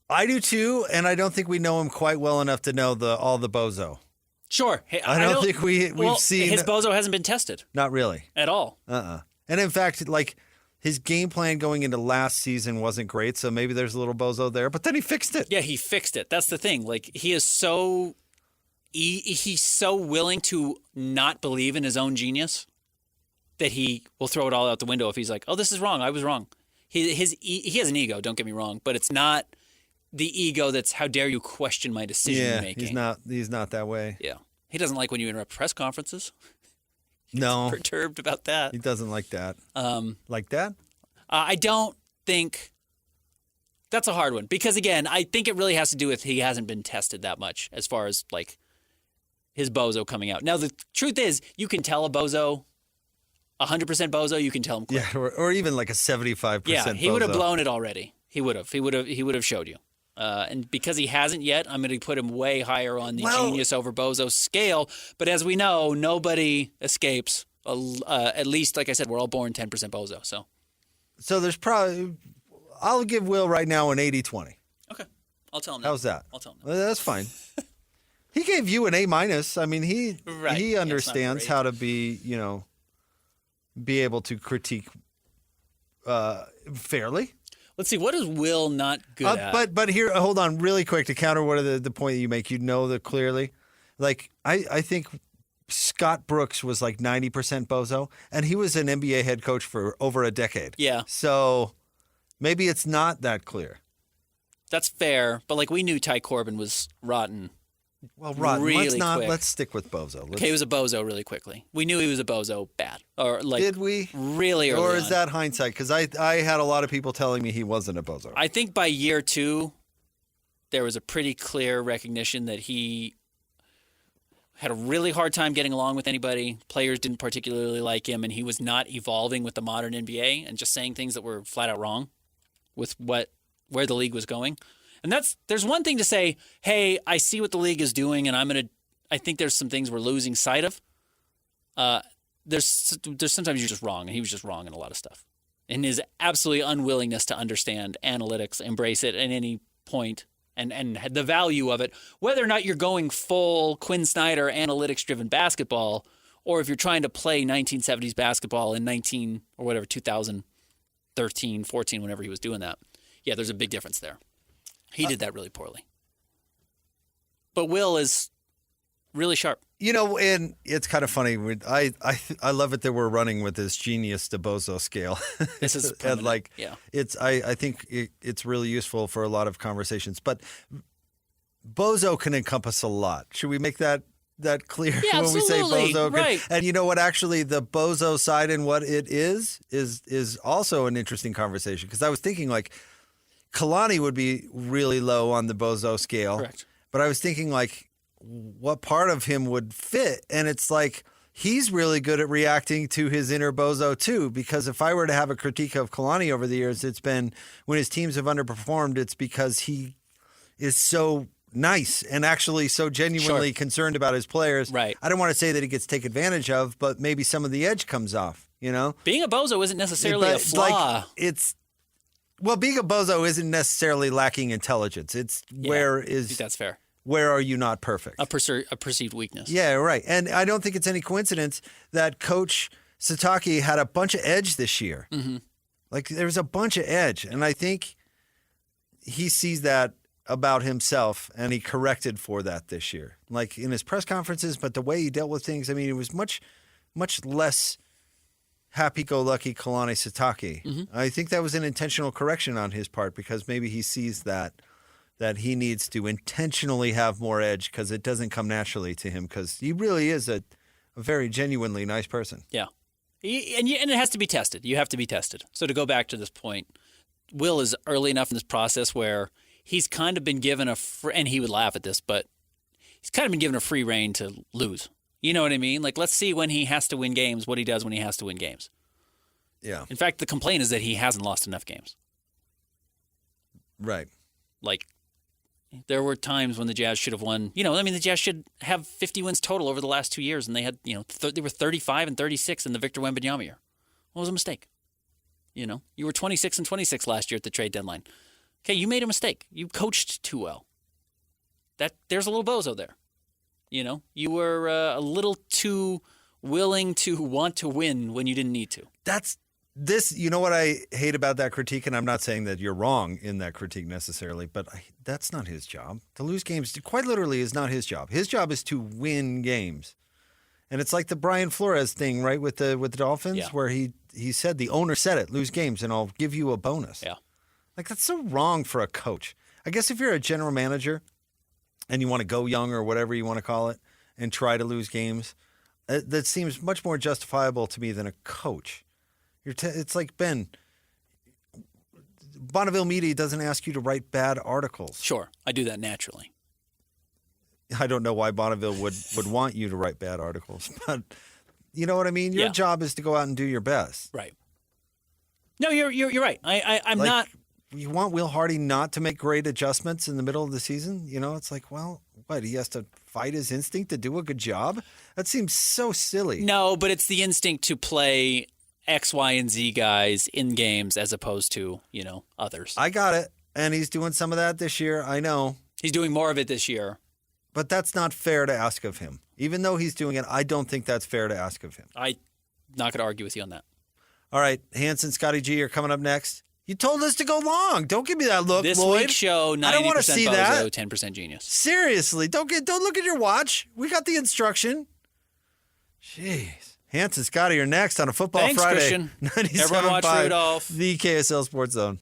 I do too, and I don't think we know him quite well enough to know all the bozo. Sure. Hey, I don't think we've seen his bozo hasn't been tested. Not really. At all. And in fact, like his game plan going into last season wasn't great, so maybe there's a little bozo there, but then he fixed it. Yeah, he fixed it. That's the thing. Like he is so he's so willing to not believe in his own genius that he will throw it all out the window if he's like, "Oh, this is wrong. I was wrong." He has an ego, don't get me wrong, but it's not the ego that's how dare you question my decision making. He's not that way. Yeah. He doesn't like when you interrupt press conferences. No. He's perturbed about that. He doesn't like that. Like that? I don't think that's a hard one because again, I think it really has to do with he hasn't been tested that much as far as like his bozo coming out. Now the truth is, you can tell a bozo 100% bozo, you can tell him quick. Yeah, or even like a 75% Yeah, he bozo. would have blown it already. He would have showed you. And because he hasn't yet, I'm going to put him way higher on the genius over bozo scale. But as we know, nobody escapes. At least, like I said, we're all born 10% bozo. So there's probably, I'll give Will right now an 80-20. Okay, I'll tell him. How's that? I'll tell him. Well, that's fine. He gave you an A-. I mean, he understands how to be able to critique fairly. Let's see. What is Will not good at? But here, hold on, really quick to counter what the point that you make. You know that clearly, like I think Scott Brooks was like 90% bozo, and he was an NBA head coach for over a decade. Yeah. So maybe it's not that clear. That's fair, but like we knew Ty Corbin was rotten. Well, rotten. Really quick. Let's stick with bozo. Okay, he was a bozo really quickly. We knew he was a bozo bad. Or like, did we? Really early Or is on. that hindsight? Because I had a lot of people telling me he wasn't a bozo. I think by year 2, there was a pretty clear recognition that he had a really hard time getting along with anybody. Players didn't particularly like him, and he was not evolving with the modern NBA and just saying things that were flat out wrong with where the league was going. And there's one thing to say, hey, I see what the league is doing, and I think there's some things we're losing sight of. There's sometimes you're just wrong, and he was just wrong in a lot of stuff. And his absolutely unwillingness to understand analytics, embrace it at any point, and the value of it, whether or not you're going full Quinn Snyder analytics-driven basketball, or if you're trying to play 1970s basketball in 2013, 14, whenever he was doing that. Yeah, there's a big difference there. He did that really poorly. But Will is really sharp. And it's kind of funny. I love it that we're running with this genius to bozo scale. This is and like, yeah. I think it's really useful for a lot of conversations. But bozo can encompass a lot. Should we make that clear when we say bozo? Right. And you know what? Actually, the bozo side and what it is also an interesting conversation. Because I was thinking like, Kalani would be really low on the bozo scale. Correct. But I was thinking like, what part of him would fit? And it's like, he's really good at reacting to his inner bozo too. Because if I were to have a critique of Kalani over the years, it's been when his teams have underperformed, it's because he is so nice and actually so genuinely concerned about his players. Right. I don't want to say that he gets taken advantage of, but maybe some of the edge comes off, Being a bozo isn't necessarily a flaw. Well, being a bozo isn't necessarily lacking intelligence. It's that's fair. Where are you not perfect? A perceived weakness. Yeah, right. And I don't think it's any coincidence that Coach Satake had a bunch of edge this year. Mm-hmm. Like there's a bunch of edge, and I think he sees that about himself, and he corrected for that this year. Like in his press conferences, but the way he dealt with things, I mean, it was much, much less happy-go-lucky Kalani Sitake. Mm-hmm. I think that was an intentional correction on his part because maybe he sees that, that he needs to intentionally have more edge because it doesn't come naturally to him because he really is a very genuinely nice person. Yeah. And it has to be tested. You have to be tested. So to go back to this point, Will is early enough in this process where he's kind of been given and he would laugh at this, but he's kind of been given a free rein to lose. You know what I mean? Like, let's see when he has to win games, what he does when he has to win games. Yeah. In fact, the complaint is that he hasn't lost enough games. Right. Like, there were times when the Jazz should have won. The Jazz should have 50 wins total over the last 2 years, and they had, they were 35 and 36 in the Victor Wembanyama year. What was a mistake? You were 26 and 26 last year at the trade deadline. Okay, you made a mistake. You coached too well. There's a little bozo there. You were a little too willing to want to win when you didn't need to. You know what I hate about that critique, and I'm not saying that you're wrong in that critique necessarily, but that's not his job. To lose games, quite literally, is not his job. His job is to win games. And it's like the Brian Flores thing, right, with the Dolphins, where he said, the owner said it, lose games, and I'll give you a bonus. Yeah. Like, that's so wrong for a coach. I guess if you're a general manager and you want to go young or whatever you want to call it and try to lose games, that seems much more justifiable to me than a coach. It's like, Ben, Bonneville Media doesn't ask you to write bad articles. Sure, I do that naturally. I don't know why Bonneville would want you to write bad articles, but you know what I mean? Your job is to go out and do your best. Right. No, you're right. I'm like, not. You want Will Hardy not to make great adjustments in the middle of the season? It's like, well, what? He has to fight his instinct to do a good job? That seems so silly. No, but it's the instinct to play X, Y, and Z guys in games as opposed to, others. I got it. And he's doing some of that this year. I know. He's doing more of it this year. But that's not fair to ask of him. Even though he's doing it, I don't think that's fair to ask of him. I'm not going to argue with you on that. All right. Hanson, Scotty G are coming up next. You told us to go long. Don't give me that look, this Lloyd. Week's show, 90% I don't want to see bozo, that. 10% genius. Seriously, don't look at your watch. We got the instruction. Jeez. Hanson, Scotty are next on a Football Thanks, Friday. Christian. Everyone watch Rudolph. The KSL Sports Zone.